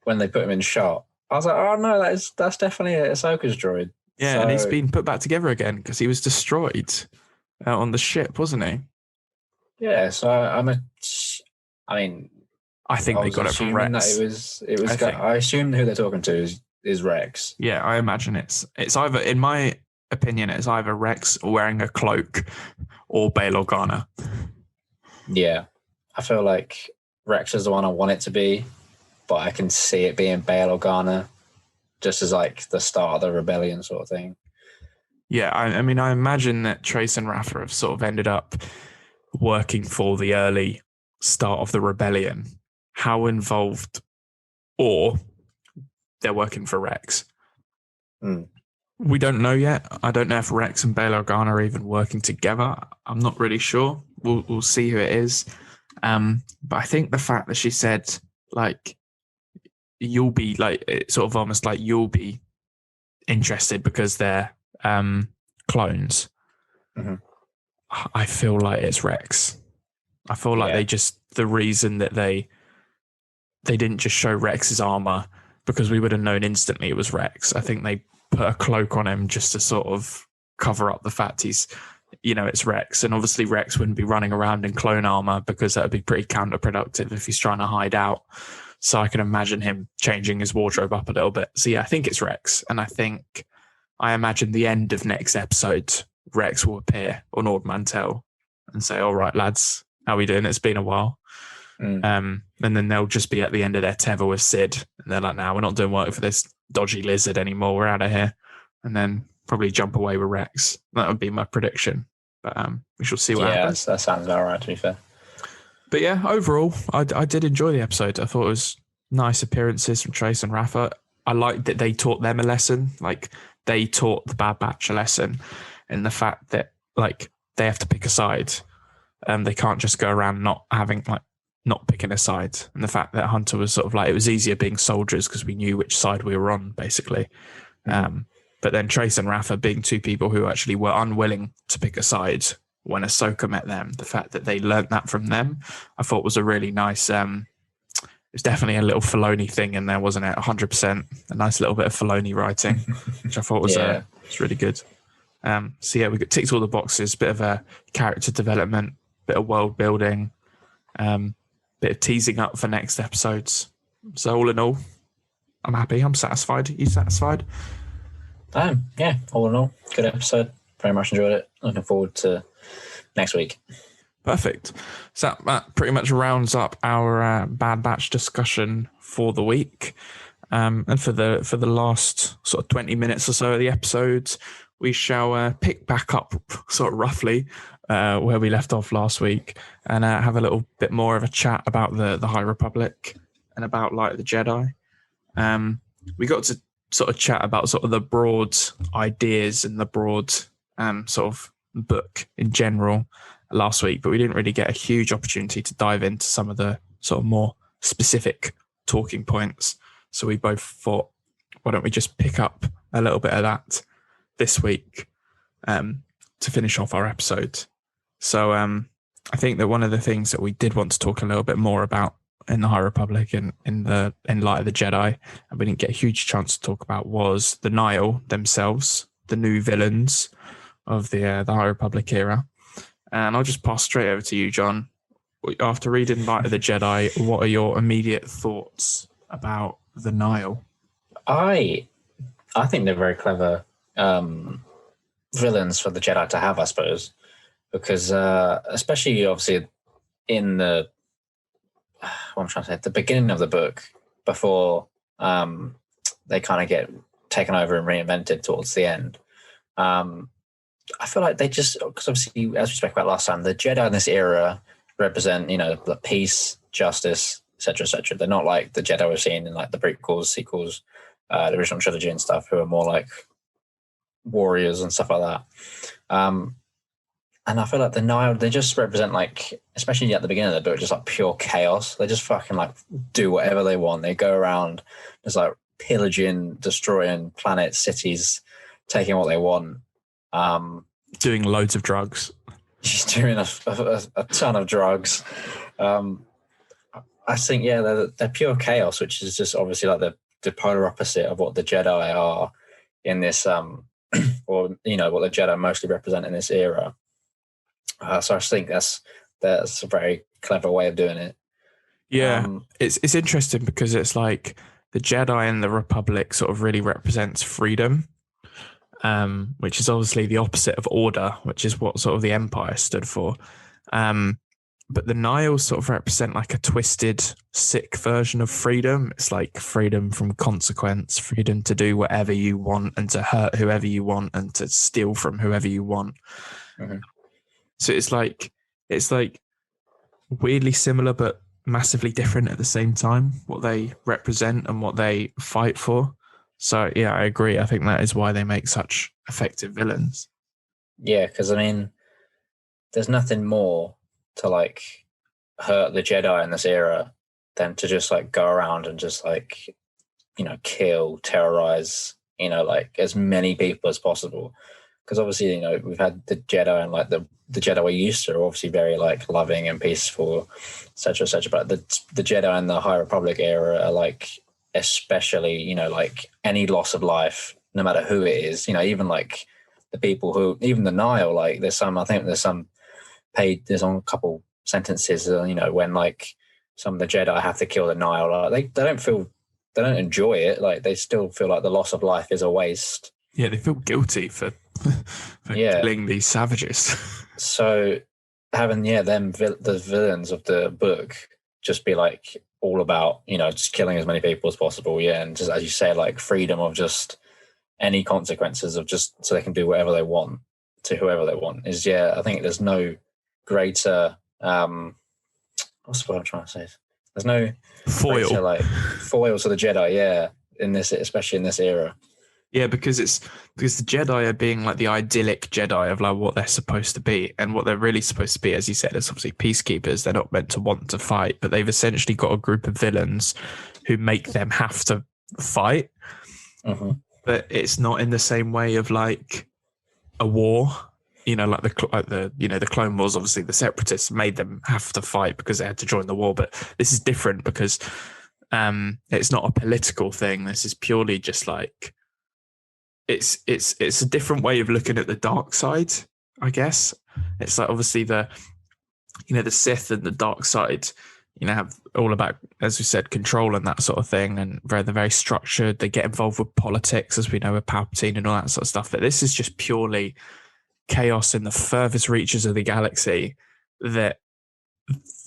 S2: when they put him in shot, I was like, oh no, that's definitely Ahsoka's droid.
S1: Yeah, and he's been put back together again because he was destroyed on the ship, wasn't he?
S2: Yeah, so
S1: I think they got it from Rex.
S2: I assume who they're talking to is Rex.
S1: Yeah, I imagine it's either, in my opinion, it's either Rex wearing a cloak or Bail Organa.
S2: Yeah, I feel like Rex is the one I want it to be, but I can see it being Bail Organa, just as like the start of the rebellion sort of thing.
S1: Yeah, I mean, I imagine that Trace and Rafa have sort of ended up working for the early start of the rebellion. How involved, or they're working for Rex. We don't know yet. I don't know if Rex and Bail Organa are even working together. I'm not really sure. We'll see who it is. But I think the fact that she said, like, you'll be like, it's sort of almost like you'll be interested because they're clones. Mm-hmm. I feel like it's Rex. I feel like the reason that they didn't just show Rex's armor because we would have known instantly it was Rex. I think they put a cloak on him just to sort of cover up the fact he's, it's Rex. And obviously Rex wouldn't be running around in clone armor because that would be pretty counterproductive if he's trying to hide out. So I can imagine him changing his wardrobe up a little bit. So yeah, I think it's Rex. And I imagine the end of next episode, Rex will appear on Ord Mantell and say, all right, lads, how we doing? It's been a while. And then they'll just be at the end of their tether with Sid. And they're like, we're not doing work for this dodgy lizard anymore. We're out of here. And then probably jump away with Rex. That would be my prediction. But we shall see what happens.
S2: Yeah, that sounds about right, to be fair.
S1: But yeah, overall, I did enjoy the episode. I thought it was nice appearances from Trace and Rafa. I liked that they taught them a lesson. Like, they taught the Bad Batch a lesson in the fact that, like, they have to pick a side. They can't just go around not picking a side. And the fact that Hunter was sort of like, it was easier being soldiers because we knew which side we were on, basically. But then Trace and Rafa being two people who actually were unwilling to pick a side when Ahsoka met them, the fact that they learnt that from them, I thought was a really nice, it's definitely a little Filoni thing in there, wasn't it? 100%. A nice little bit of Filoni writing, which I thought was really good. So yeah, we got ticked all the boxes, bit of a character development, bit of world building, bit of teasing up for next episodes. So all in all, I'm happy. I'm satisfied. Are you satisfied?
S2: Yeah, all in all, good episode. Very much enjoyed it. Looking forward to next week.
S1: Perfect. So that pretty much rounds up our Bad Batch discussion for the week. And for the last sort of 20 minutes or so of the episodes, we shall pick back up sort of roughly where we left off last week and have a little bit more of a chat about the High Republic and about Light of the Jedi. We got to sort of chat about sort of the broad ideas and the broad sort of book in general last week, but we didn't really get a huge opportunity to dive into some of the sort of more specific talking points. So we both thought, why don't we just pick up a little bit of that this week to finish off our episode. So I think that one of the things that we did want to talk a little bit more about in the High Republic and in Light of the Jedi, and we didn't get a huge chance to talk about, was the Nihil themselves, the new villains of the High Republic era. And I'll just pass straight over to you, John. After reading Light of the Jedi, what are your immediate thoughts about the Nihil?
S2: I think they're very clever villains for the Jedi to have, I suppose, because especially obviously in the at the beginning of the book, before they kind of get taken over and reinvented towards the end. I feel like they just, because obviously, as we spoke about last time, the Jedi in this era represent, the peace, justice, etc., etc. They're not like the Jedi we've seen in like the prequels, sequels, the original trilogy and stuff, who are more like warriors and stuff like that. And I feel like the Nihil, they just represent, like, especially at the beginning of the book, just like pure chaos. They just fucking like do whatever they want. They go around just like pillaging, destroying planets, cities, taking what they want.
S1: Doing loads of drugs.
S2: She's doing a ton of drugs. I think, they're pure chaos, which is just obviously like the polar opposite of what the Jedi are in this, or what the Jedi mostly represent in this era. So I think that's a very clever way of doing it.
S1: Yeah, it's interesting because it's like the Jedi and the Republic sort of really represents freedom. Which is obviously the opposite of order, which is what sort of the Empire stood for. But the Nihil sort of represent like a twisted, sick version of freedom. It's like freedom from consequence, freedom to do whatever you want and to hurt whoever you want and to steal from whoever you want. Mm-hmm. So it's like weirdly similar but massively different at the same time, what they represent and what they fight for. So, yeah, I agree. I think that is why they make such effective villains.
S2: Yeah, because, I mean, there's nothing more to, like, hurt the Jedi in this era than to just, like, go around and just, like, kill, terrorize, like, as many people as possible. Because, obviously, we've had the Jedi and, like, the Jedi we're used to are obviously very, like, loving and peaceful, etc., etc. But the Jedi in the High Republic era are, like, especially, like any loss of life, no matter who it is, even like the people who, even the Nihil, like there's on a couple sentences, when like some of the Jedi have to kill the Nihil, like, they don't enjoy it. Like they still feel like the loss of life is a waste.
S1: Yeah, they feel guilty for killing these savages.
S2: So having, the villains of the book just be like, all about, just killing as many people as possible. Yeah. And just, as you say, like freedom of just any consequences of just so they can do whatever they want to whoever they want is, I think there's no greater, what's what I'm trying to say? There's no
S1: foil
S2: to the Jedi. Yeah. In this, especially in this era.
S1: Yeah, because the Jedi are being like the idyllic Jedi of like what they're supposed to be, and what they're really supposed to be, as you said, is obviously peacekeepers. They're not meant to want to fight, but they've essentially got a group of villains who make them have to fight. But it's not in the same way of like a war. Like the Clone Wars. Obviously, the Separatists made them have to fight because they had to join the war. But this is different because it's not a political thing. This is purely just like. It's a different way of looking at the dark side, I guess. It's like obviously the Sith and the dark side, have all about, as we said, control and that sort of thing, and they're very structured. They get involved with politics, as we know, with Palpatine and all that sort of stuff. But this is just purely chaos in the furthest reaches of the galaxy that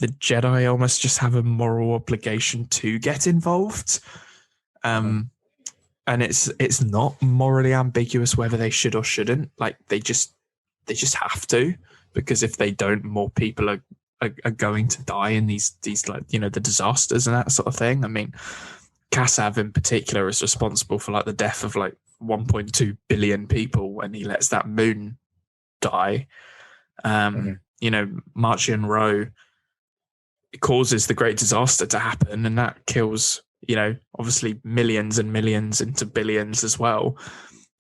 S1: the Jedi almost just have a moral obligation to get involved. And it's not morally ambiguous whether they should or shouldn't. Like they just have to, because if they don't, more people are going to die in these like the disasters and that sort of thing. I mean, Kassav in particular is responsible for like the death of like 1.2 billion people when he lets that moon die. Marchion Row causes the great disaster to happen, and that kills obviously millions and millions into billions as well.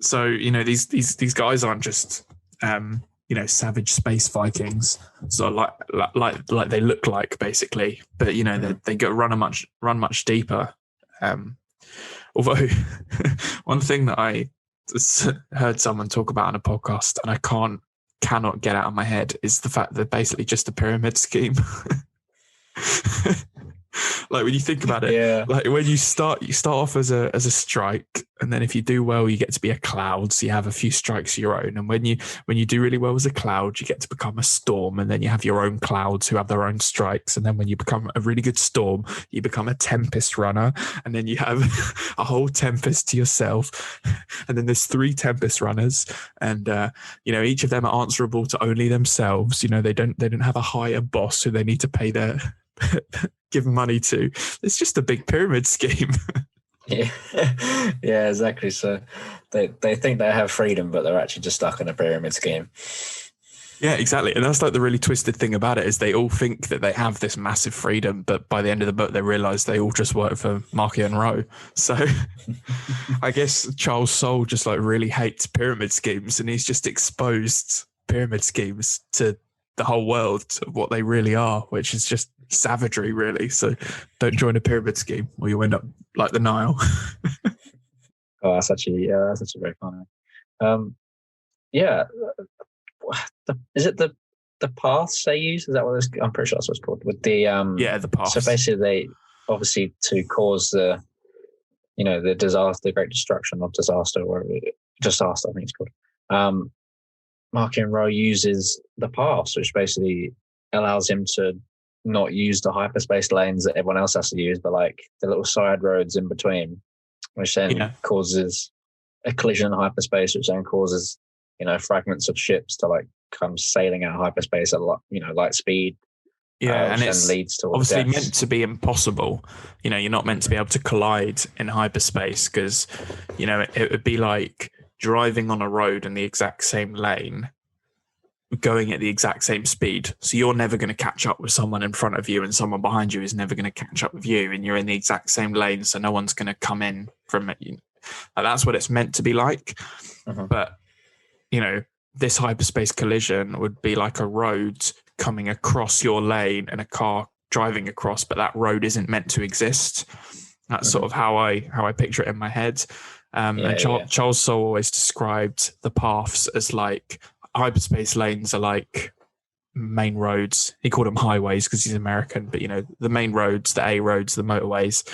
S1: So these guys aren't just savage space Vikings, so like they look like, basically, but they go run much deeper. Although one thing that I heard someone talk about on a podcast, and I cannot get out of my head, is the fact that they're basically just a pyramid scheme. Like when you think about it, like when you start off as a strike, and then if you do well, you get to be a cloud, so you have a few strikes of your own. And when you do really well as a cloud, you get to become a storm, and then you have your own clouds who have their own strikes. And then when you become a really good storm, you become a tempest runner, and then you have a whole tempest to yourself. And then there's 3 tempest runners, and each of them are answerable to only themselves. They don't have a higher boss who they need to pay their give money to. It's just a big pyramid scheme.
S2: Yeah, exactly. So they think they have freedom, but they're actually just stuck in a pyramid scheme.
S1: Yeah, exactly. And that's like the really twisted thing about it, is they all think that they have this massive freedom, but by the end of the book, they realize they all just work for Marchion Row. So I guess Charles Soule just like really hates pyramid schemes, and he's just exposed pyramid schemes to the whole world of what they really are, which is just savagery, really. So don't join a pyramid scheme or you end up like the Nile.
S2: Oh, that's actually very funny. Is it the paths they use? Is that what it's, I'm pretty sure that's what it's called, with the
S1: the paths.
S2: So basically, they obviously, to cause the disaster, the great destruction of disaster, or disaster, I think it's called. Marchion Row uses the paths, which basically allows him to not use the hyperspace lanes that everyone else has to use, but like the little side roads in between, which then causes a collision in hyperspace, which then causes fragments of ships to like come sailing out of hyperspace at light speed.
S1: And
S2: it
S1: it's
S2: leads to
S1: obviously meant to be impossible. You're not meant to be able to collide in hyperspace, because it would be like driving on a road in the exact same lane, going at the exact same speed. So you're never going to catch up with someone in front of you, and someone behind you is never going to catch up with you, and you're in the exact same lane, so no one's going to come in from it. That's what it's meant to be like. But this hyperspace collision would be like a road coming across your lane and a car driving across, but that road isn't meant to exist. That's sort of how I picture it in my head. Charles Soule always described the paths as like hyperspace lanes are like main roads. He called them highways because he's American, but the main roads, the A roads, the motorways,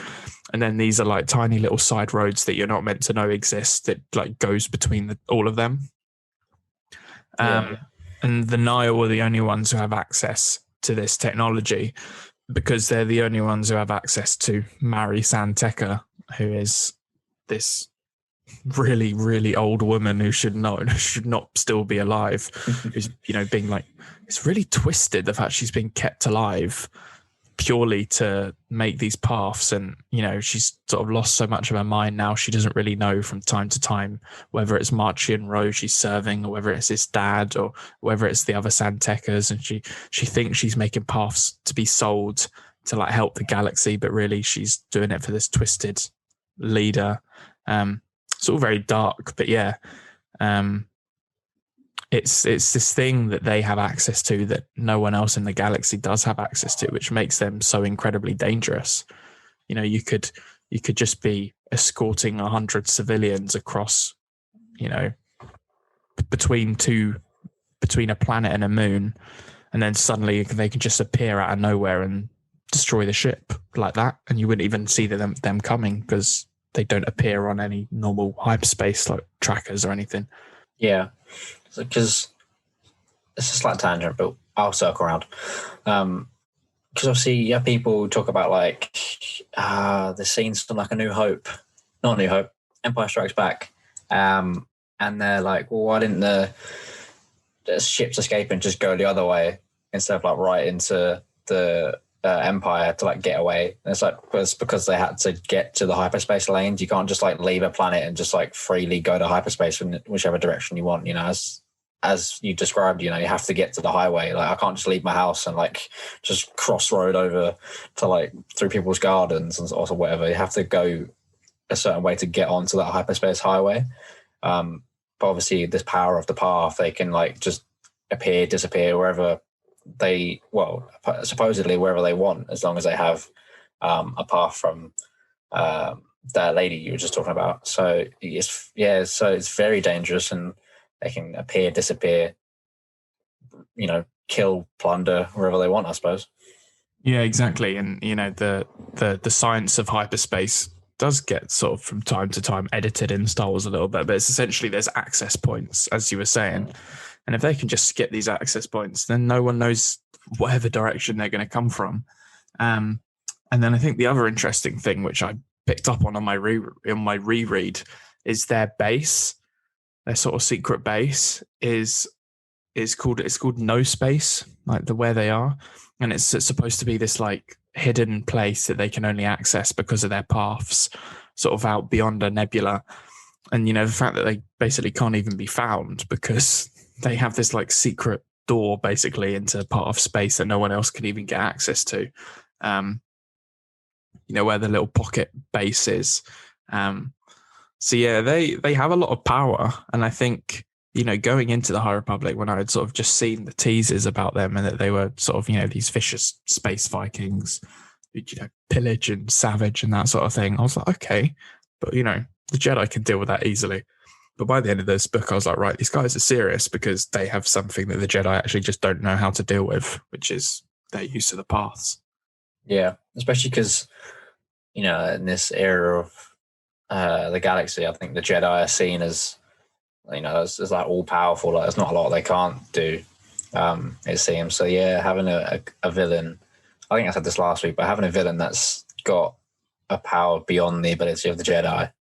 S1: and then these are like tiny little side roads that you're not meant to know exist, that like goes between all of them. And the Nile are the only ones who have access to this technology, because they're the only ones who have access to Mari Santeca, who is this really, really old woman who should not still be alive. Who's being like, it's really twisted, the fact she's being kept alive purely to make these paths, and she's sort of lost so much of her mind now. She doesn't really know from time to time whether it's Marchion Ro she's serving, or whether it's his dad, or whether it's the other Santekers, and she thinks she's making paths to be sold to like help the galaxy, but really she's doing it for this twisted leader. It's all very dark, but yeah, it's this thing that they have access to that no one else in the galaxy does have access to, which makes them so incredibly dangerous. You could just be escorting 100 civilians across, between a planet and a moon, and then suddenly they can just appear out of nowhere and destroy the ship like that, and you wouldn't even see them coming because they don't appear on any normal hyperspace like trackers or anything.
S2: Yeah, because it's a slight tangent, but I'll circle around. Because obviously you have people talk about like the scenes from like not New Hope, Empire Strikes Back, and they're like, well, why didn't the ships escape and just go the other way instead of like right into the Empire to like get away? And it's like, it's because they had to get to the hyperspace lanes. You can't just like leave a planet and just like freely go to hyperspace in whichever direction you want. As you described, you have to get to the highway. Like, I can't just leave my house and like just cross road over to like through people's gardens and or whatever. You have to go a certain way to get onto that hyperspace highway. But obviously this power of the path, they can like just appear, disappear wherever supposedly wherever they want, as long as they have a path from that lady you were just talking about. So it's very dangerous, and they can appear, disappear, kill, plunder wherever they want, I suppose.
S1: Yeah, exactly. And the science of hyperspace does get sort of from time to time edited in Star Wars a little bit, but it's essentially there's access points, as you were saying. And if they can just skip these access points, then no one knows whatever direction they're going to come from. And then I think the other interesting thing, which I picked up on my reread, is their base. Their sort of secret base is called No Space, like where they are, and it's supposed to be this like hidden place that they can only access because of their paths, sort of out beyond a nebula. And the fact that they basically can't even be found because they have this like secret door basically into part of space that no one else can even get access to. Where the little pocket base is. So yeah, they have a lot of power, and I think going into the High Republic, when I had sort of just seen the teasers about them and that they were sort of these vicious space Vikings, who pillage and savage and that sort of thing, I was like, okay, but the Jedi can deal with that easily. But by the end of this book, I was like, right, these guys are serious because they have something that the Jedi actually just don't know how to deal with, which is their use of the paths.
S2: Yeah, especially because in this era of the galaxy, I think the Jedi are seen as as like all powerful. Like, there's not a lot they can't do. It seems so. Yeah, having a villain, I think I said this last week, but having a villain that's got a power beyond the ability of the Jedi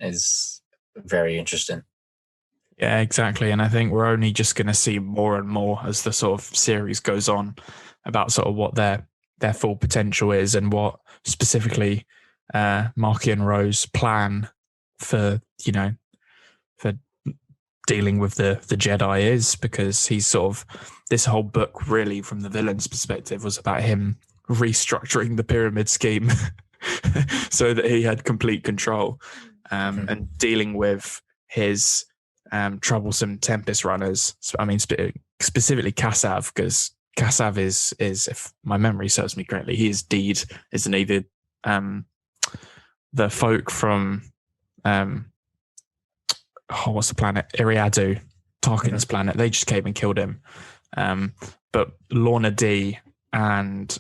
S2: is very interesting.
S1: Yeah, exactly. And I think we're only just going to see more and more as the sort of series goes on about sort of what their full potential is, and what specifically Marchion Ro's plan for for dealing with the Jedi is, because he's sort of, this whole book really from the villain's perspective was about him restructuring the pyramid scheme so that he had complete control, and dealing with his troublesome Tempest runners. So, I mean, specifically Kassav, because Kassav is, if my memory serves me correctly, he is Deed, isn't he? The folk from what's the planet? Iriadu, Tarkin's planet. They just came and killed him. But Lorna D and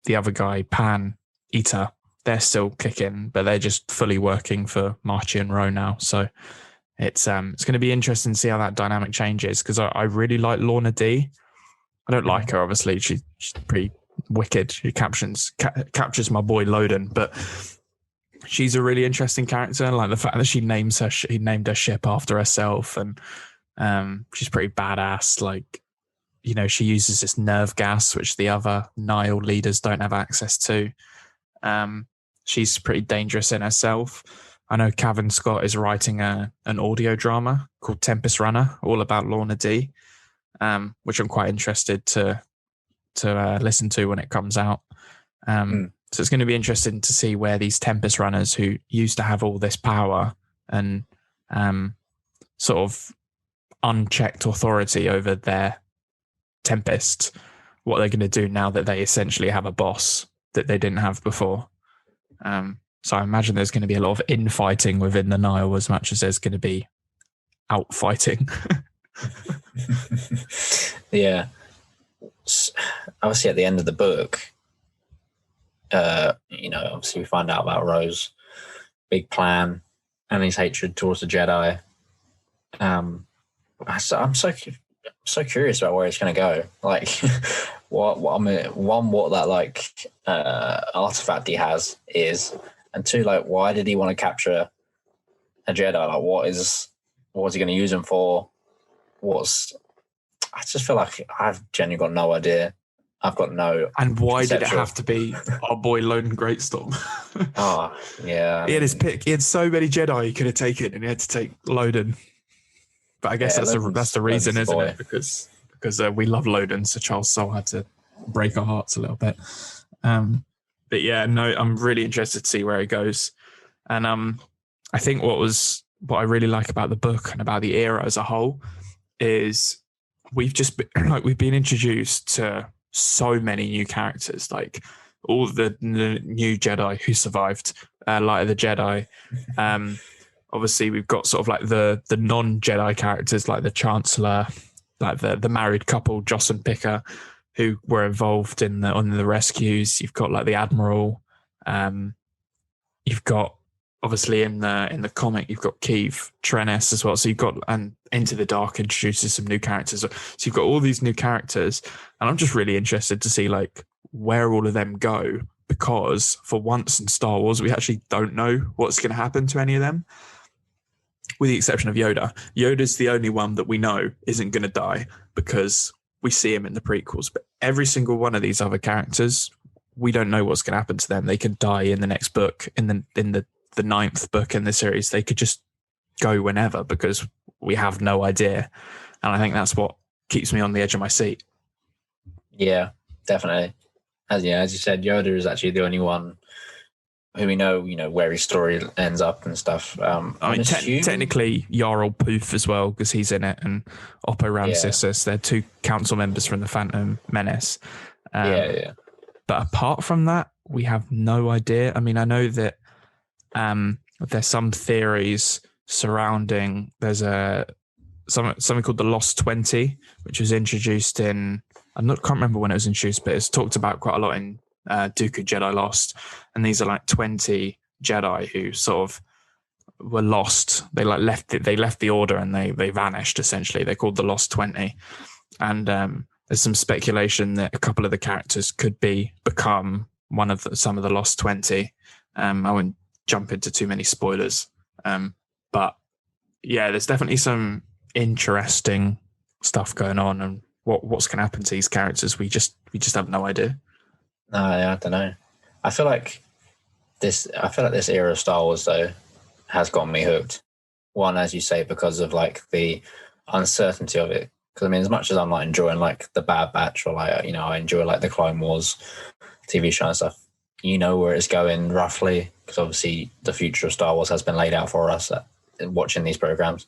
S1: the other guy, Pan Eater, they're still kicking, but they're just fully working for Marchion Ro now. So it's going to be interesting to see how that dynamic changes, because I really like Lorna D. I don't like her, obviously. She's pretty wicked. She captures my boy Loden, but she's a really interesting character. And like the fact that she named her ship after herself, and she's pretty badass. Like, she uses this nerve gas, which the other Nile leaders don't have access to. She's pretty dangerous in herself. I know Cavan Scott is writing an audio drama called Tempest Runner, all about Lorna D, which I'm quite interested to listen to when it comes out. So it's going to be interesting to see where these Tempest Runners, who used to have all this power and sort of unchecked authority over their Tempest, what they're going to do now that they essentially have a boss that they didn't have before. So I imagine there's going to be a lot of infighting within the Nile as much as there's going to be outfighting.
S2: Yeah. Obviously, at the end of the book, obviously we find out about Rose, big plan, and his hatred towards the Jedi. I'm so curious about where it's going to go. Like, what that artifact he has is, and two, like, why did he want to capture a Jedi? Like, what's he going to use him for? I just feel like I've genuinely got no idea. I've got no.
S1: And why did it have to be our boy Loden Greatstorm?
S2: Oh, yeah.
S1: He had his pick. He had so many Jedi he could have taken, and he had to take Loden. But I guess that's the reason, isn't it? Because we love Loden, so Charles Soule had to break our hearts a little bit. But yeah, no, I'm really interested to see where it goes. And I think what I really like about the book and about the era as a whole is we've been introduced to so many new characters, like all the new Jedi who survived Light of the Jedi. Obviously, we've got sort of like the non-Jedi characters, like the Chancellor, like the married couple, Joss and Picker, who were involved on the rescues. You've got like the Admiral. You've got obviously in the comic, you've got Keeve Trennis as well. So you've got, and Into the Dark introduces some new characters. So you've got all these new characters, and I'm just really interested to see like where all of them go, because for once in Star Wars, we actually don't know what's going to happen to any of them, with the exception of Yoda. Yoda's the only one that we know isn't going to die because we see him in the prequels. But every single one of these other characters, we don't know what's going to happen to them. They could die in the next book, in the ninth book in the series. They could just go whenever because we have no idea. And I think that's what keeps me on the edge of my seat. Yeah,
S2: definitely. As you said, Yoda is actually the only one who we know, where his story ends up and stuff.
S1: I mean, technically Yarl Poof as well, because he's in it, and Oppo Ramesses. They're two council members from the Phantom Menace. But apart from that, we have no idea. I mean, I know that there's some theories surrounding. There's something called the Lost 20, which was introduced in. Can't remember when it was introduced, but it's talked about quite a lot in Dooku Jedi Lost, and these are like 20 Jedi who sort of were lost. They left the Order and they vanished. Essentially, they're called the Lost 20, and there's some speculation that a couple of the characters could become some of the Lost 20. I won't jump into too many spoilers, but yeah, there's definitely some interesting stuff going on, and what's going to happen to these characters, we just have no idea.
S2: No, I don't know. I feel like this era of Star Wars though has gotten me hooked. One, as you say, because of like the uncertainty of it. Because I mean, as much as I'm like enjoying like the Bad Batch, or like I enjoy like the Clone Wars TV show and stuff. Where it's going roughly, because obviously the future of Star Wars has been laid out for us watching these programs.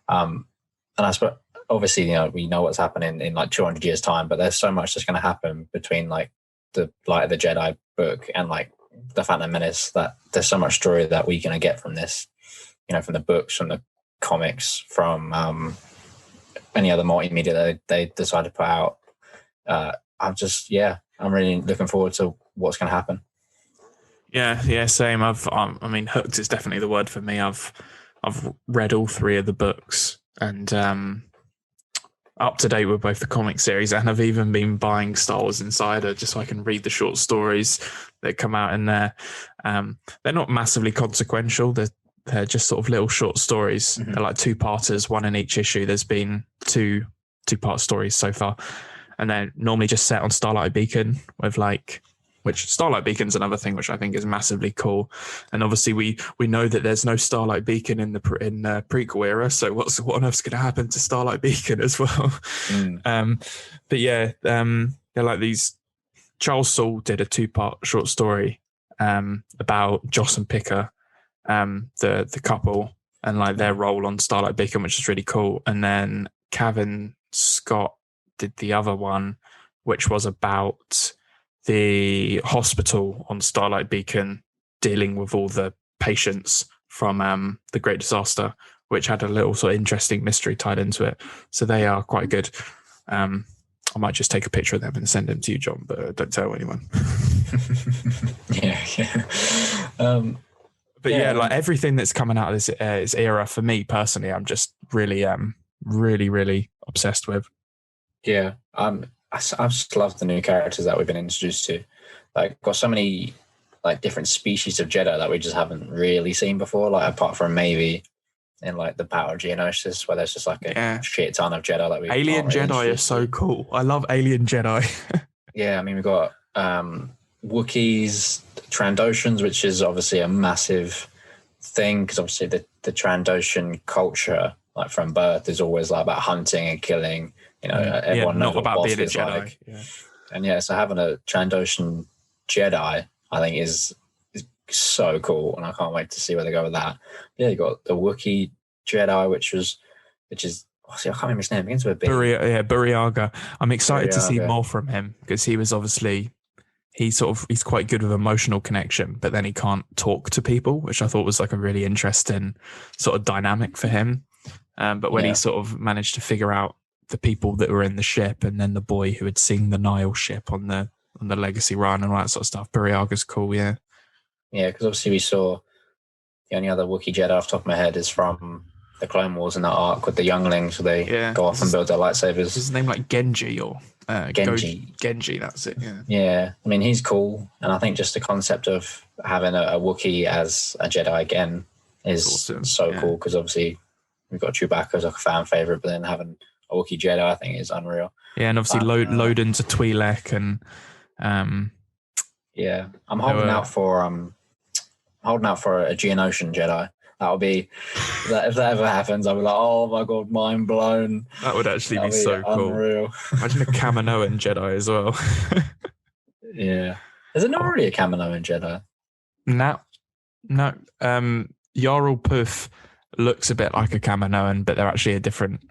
S2: And I suppose obviously we know what's happening in like 200 years time, but there's so much that's going to happen between like the Light of the Jedi book and like the Phantom Menace, that there's so much story that we're going to get from this, from the books, from the comics, from any other multimedia that they decide to put out. I'm really looking forward to what's going to happen.
S1: Yeah, same. I mean, hooked is definitely the word for me. I've read all three of the books, and up to date with both the comic series, and I've even been buying Star Wars Insider just so I can read the short stories that come out in there. They're not massively consequential. They're just sort of little short stories. Mm-hmm. They're like two-parters, one in each issue. There's been two two-part stories so far. and they're normally just set on Starlight Beacon with like. Which Starlight Beacon's another thing which I think is massively cool, and obviously we know that there's no Starlight Beacon in the prequel era. So what on earth's going to happen to Starlight Beacon as well? But yeah, they're like these. Charles Soule did a 2-part short story about Joss and Picker, the couple, and like their role on Starlight Beacon, which is really cool. And then Cavan Scott did the other one, which was about the hospital on Starlight Beacon dealing with all the patients from the Great Disaster, which had a little sort of interesting mystery tied into it. So they are quite good. I might just take a picture of them and send them to you, John, but don't tell anyone. But yeah, like everything that's coming out of this era, for me personally, I'm just really, really obsessed with.
S2: Yeah, I've just loved the new characters that we've been introduced to. Like, got so many like different species of Jedi that we just haven't really seen before. Like, apart from maybe in like the Battle of Geonosis, where there's just like a shit ton of Jedi that we.
S1: Alien
S2: really
S1: Jedi are so cool. I love Alien Jedi.
S2: Yeah, I mean, we've got Wookiees, Trandoshans, which is obviously a massive thing because obviously the Trandoshan culture, like from birth, is always like about hunting and killing. You know, everyone knows
S1: not about being a Jedi.
S2: Like. Yeah. And so having a Trandoshan Jedi, I think, is so cool, and I can't wait to see where they go with that. Yeah, you got the Wookiee Jedi, which is I can't remember his name. It begins with a B.
S1: Buriaga. I'm excited to see more from him because he was obviously he's quite good with emotional connection, but then he can't talk to people, which I thought was like a really interesting sort of dynamic for him. But when he sort of managed to figure out the people that were in the ship, and then the boy who had seen the Nile ship on the Legacy run and all that sort of stuff, Buriaga's cool. Yeah,
S2: because obviously we saw the only other Wookiee Jedi off the top of my head is from the Clone Wars in that arc with the younglings, where they go off and build their lightsabers.
S1: Is his name like Genji or
S2: Genji?
S1: Genji, that's it.
S2: Yeah. I mean, he's cool, and I think just the concept of having a Wookiee as a Jedi again is awesome. So cool, because obviously we've got Chewbacca as like a fan favorite, but then having a Wookiee Jedi, I think, is unreal.
S1: Yeah, and obviously Loden's a Twi'lek, and
S2: I'm holding out for a Geonosian Jedi. That'll be that if that ever happens, I'll be like, oh my god, mind blown.
S1: That would actually be so
S2: unreal.
S1: Cool. Imagine a Kaminoan Jedi as well.
S2: Yeah, is it not really a Kaminoan Jedi?
S1: No. Yarl Poof looks a bit like a Kaminoan, but they're actually a different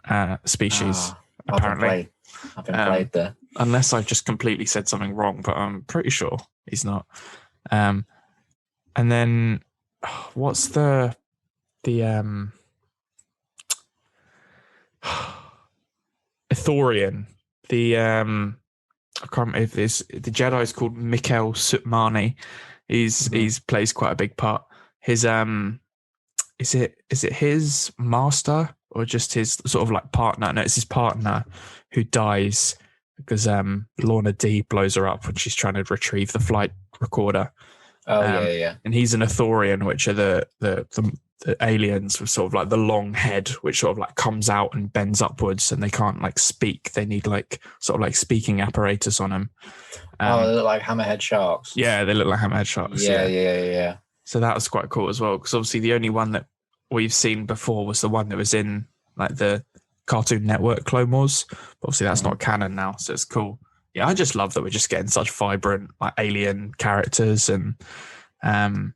S1: species. Apparently,
S2: I've been played there.
S1: Unless I've just completely said something wrong, but I'm pretty sure he's not. And then what's the Ithorian? I can't remember if the Jedi is called Mikhail Sutmani. He's plays quite a big part. His is it his master or just his sort of like partner? No, it's his partner who dies because Lorna D blows her up when she's trying to retrieve the flight recorder. And he's an Ithorian, which are the aliens with sort of like the long head, which sort of like comes out and bends upwards, and they can't like speak. They need like sort of like speaking apparatus on them.
S2: They look like hammerhead sharks.
S1: Yeah, they look like hammerhead sharks.
S2: Yeah.
S1: So that was quite cool as well, because obviously the only one that we've seen before was the one that was in like the Cartoon Network Clone Wars. But obviously that's not canon now, so it's cool. Yeah, I just love that we're just getting such vibrant like alien characters, and I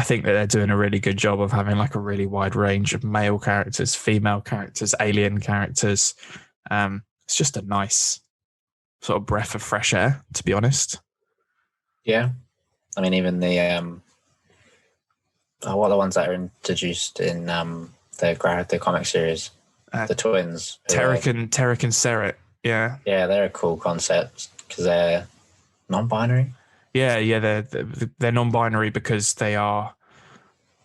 S1: think that they're doing a really good job of having like a really wide range of male characters, female characters, alien characters. It's just a nice sort of breath of fresh air, to be honest.
S2: Yeah, I mean, even the what are the ones that are introduced in the comic series? The twins,
S1: Tarek and Seret. Yeah,
S2: they're a cool concept because they're non-binary.
S1: Yeah, they're non-binary because they are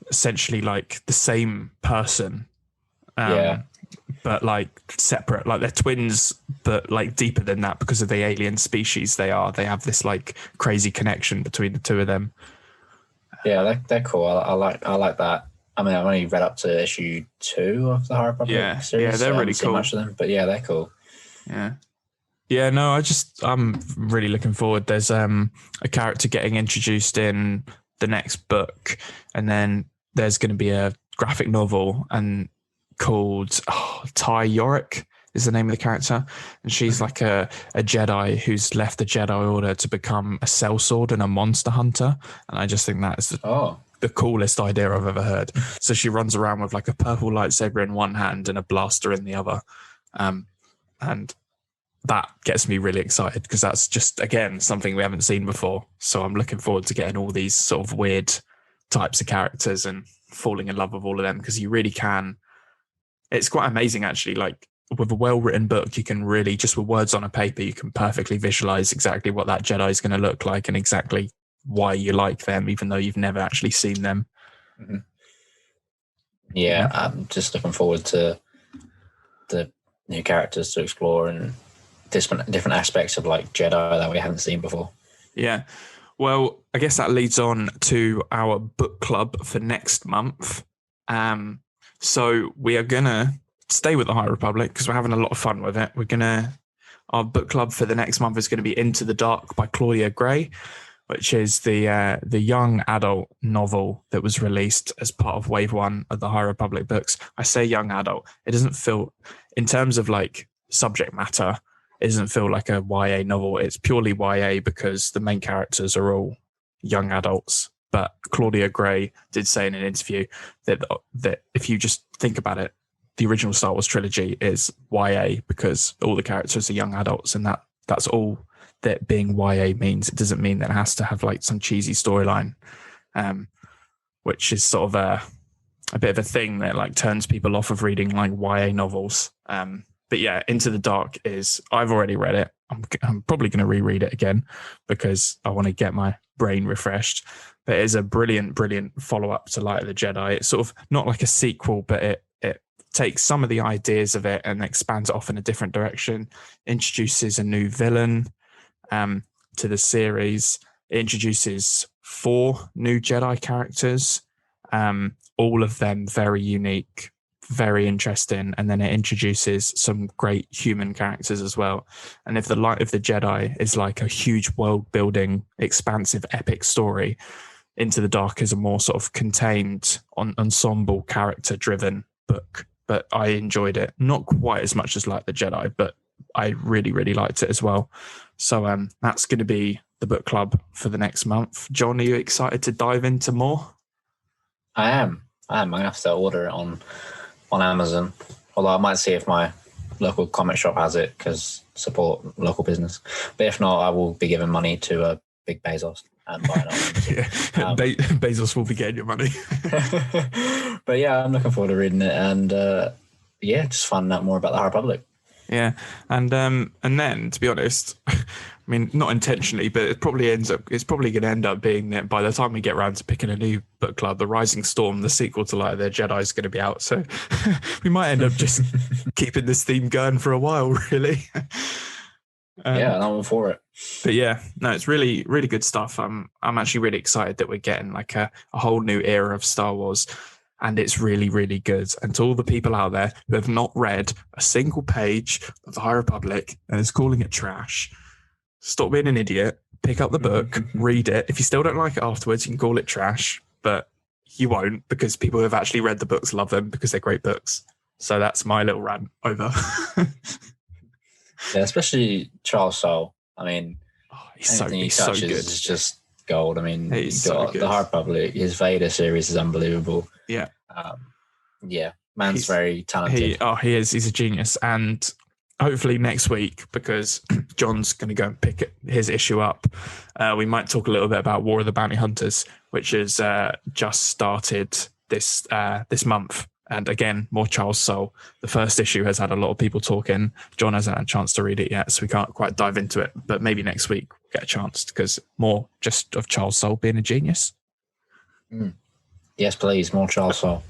S1: essentially like the same person. But like separate, like they're twins, but like deeper than that because of the alien species they are. They have this like crazy connection between the two of them.
S2: Yeah, they're cool. I like that. I mean, I've only read up to issue 2 of the High Republic series.
S1: Yeah, they're really cool.
S2: Much of them, but yeah, they're cool.
S1: Yeah. Yeah, no, I'm really looking forward. There's a character getting introduced in the next book, and then there's going to be a graphic novel and called Ty Yorick is the name of the character, and she's like a Jedi who's left the Jedi Order to become a sellsword and a monster hunter, and I just think that is the coolest idea I've ever heard. So she runs around with like a purple lightsaber in one hand and a blaster in the other, and that gets me really excited because that's just, again, something we haven't seen before. So I'm looking forward to getting all these sort of weird types of characters and falling in love with all of them, because you really can. It's quite amazing, actually. Like with a well-written book, you can really, just with words on a paper, you can perfectly visualize exactly what that Jedi is going to look like and exactly why you like them, even though you've never actually seen them.
S2: Mm-hmm. Yeah, I'm just looking forward to the new characters to explore and different aspects of like Jedi that we haven't seen before.
S1: Yeah. Well, I guess that leads on to our book club for next month. So we are going to stay with the High Republic because we're having a lot of fun with it. Our book club for the next month is going to be Into the Dark by Claudia Gray, which is the young adult novel that was released as part of Wave 1 of the High Republic books. I say young adult. It doesn't feel, in terms of like subject matter, it doesn't feel like a YA novel. It's purely YA because the main characters are all young adults. But Claudia Gray did say in an interview that if you just think about it, the original Star Wars trilogy is YA because all the characters are young adults, and that's all that being YA means. It doesn't mean that it has to have like some cheesy storyline, which is sort of a bit of a thing that like turns people off of reading like YA novels. But yeah, Into the Dark I've already read it. I'm probably going to reread it again because I want to get my brain refreshed. But it is a brilliant, brilliant follow-up to Light of the Jedi. It's sort of not like a sequel, but it takes some of the ideas of it and expands it off in a different direction, introduces a new villain to the series. It introduces 4 new Jedi characters, all of them very unique, very interesting, and then it introduces some great human characters as well. And if the Light of the Jedi is like a huge world-building, expansive, epic story, Into the Dark is a more sort of contained, ensemble, character-driven book. But I enjoyed it, not quite as much as Light of the Jedi, but I really, really liked it as well. So that's going to be the book club for the next month. John, are you excited to dive into more?
S2: I am. I'm going to have to order it on Amazon. Although I might see if my local comic shop has it because support local business. But if not, I will be giving money to Big Bezos and buy it on
S1: Bezos will be getting your money.
S2: But yeah, I'm looking forward to reading it and just finding out more about the High Republic.
S1: Yeah, and then to be honest, I mean, not intentionally, but it's probably going to end up being that by the time we get around to picking a new book club, The Rising Storm, the sequel to Light of the Jedi, is going to be out. So we might end up just keeping this theme going for a while, really.
S2: Yeah, I'm all for it.
S1: But yeah, no, it's really, really good stuff. I'm actually really excited that we're getting like a whole new era of Star Wars. And it's really, really good. And to all the people out there who have not read a single page of the High Republic and is calling it trash, stop being an idiot, pick up the book, read it. If you still don't like it afterwards, you can call it trash, but you won't, because people who have actually read the books love them because they're great books. So that's my little rant over.
S2: Yeah, especially Charles Soule. I mean,
S1: he's so good.
S2: Is just gold. I mean,
S1: he's so good.
S2: The High Republic, his Vader series is unbelievable.
S1: Yeah.
S2: Man's very talented.
S1: He is. He's a genius. And hopefully next week, because John's going to go and pick his issue up, we might talk a little bit about War of the Bounty Hunters, which has just started this month. And again, more Charles Soule. The first issue has had a lot of people talking. John hasn't had a chance to read it yet, so we can't quite dive into it. But maybe next week we'll get a chance, because more just of Charles Soule being a genius.
S2: Yes, please, more Charles Soule.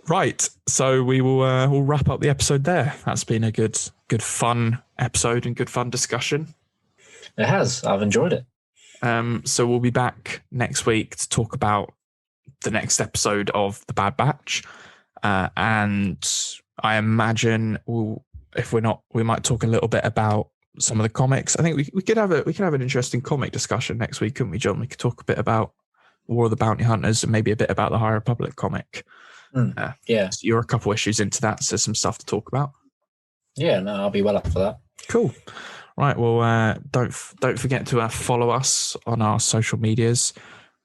S1: Right, so we'll wrap up the episode there. That's been a good fun episode and good fun discussion.
S2: It has. I've enjoyed it.
S1: So we'll be back next week to talk about the next episode of The Bad Batch. And I imagine we'll if we're not, we might talk a little bit about some of the comics. I think we could have an interesting comic discussion next week, couldn't we, John? We could talk a bit about War of the Bounty Hunters and maybe a bit about the High Republic comic.
S2: Yeah.
S1: So you're a couple issues into that, so some stuff to talk about.
S2: Yeah, no, I'll be well up for that.
S1: Cool. Right. Well, don't forget to follow us on our social medias.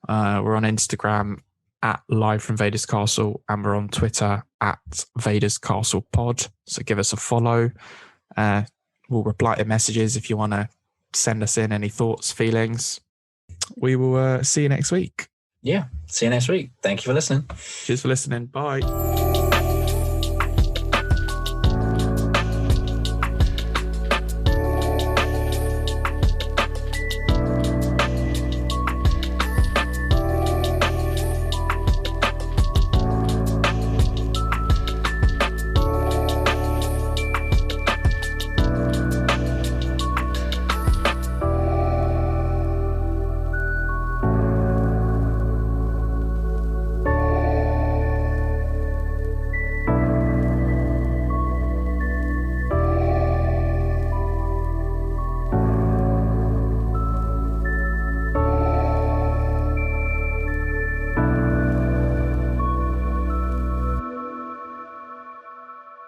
S1: We're on Instagram at Live from Vaders Castle, and we're on Twitter at Vaders Castle Pod. So give us a follow. We'll reply to messages if you want to send us in any thoughts, feelings. We will see you next week.
S2: Yeah. See you next week. Thank you for listening.
S1: Cheers for listening. Bye.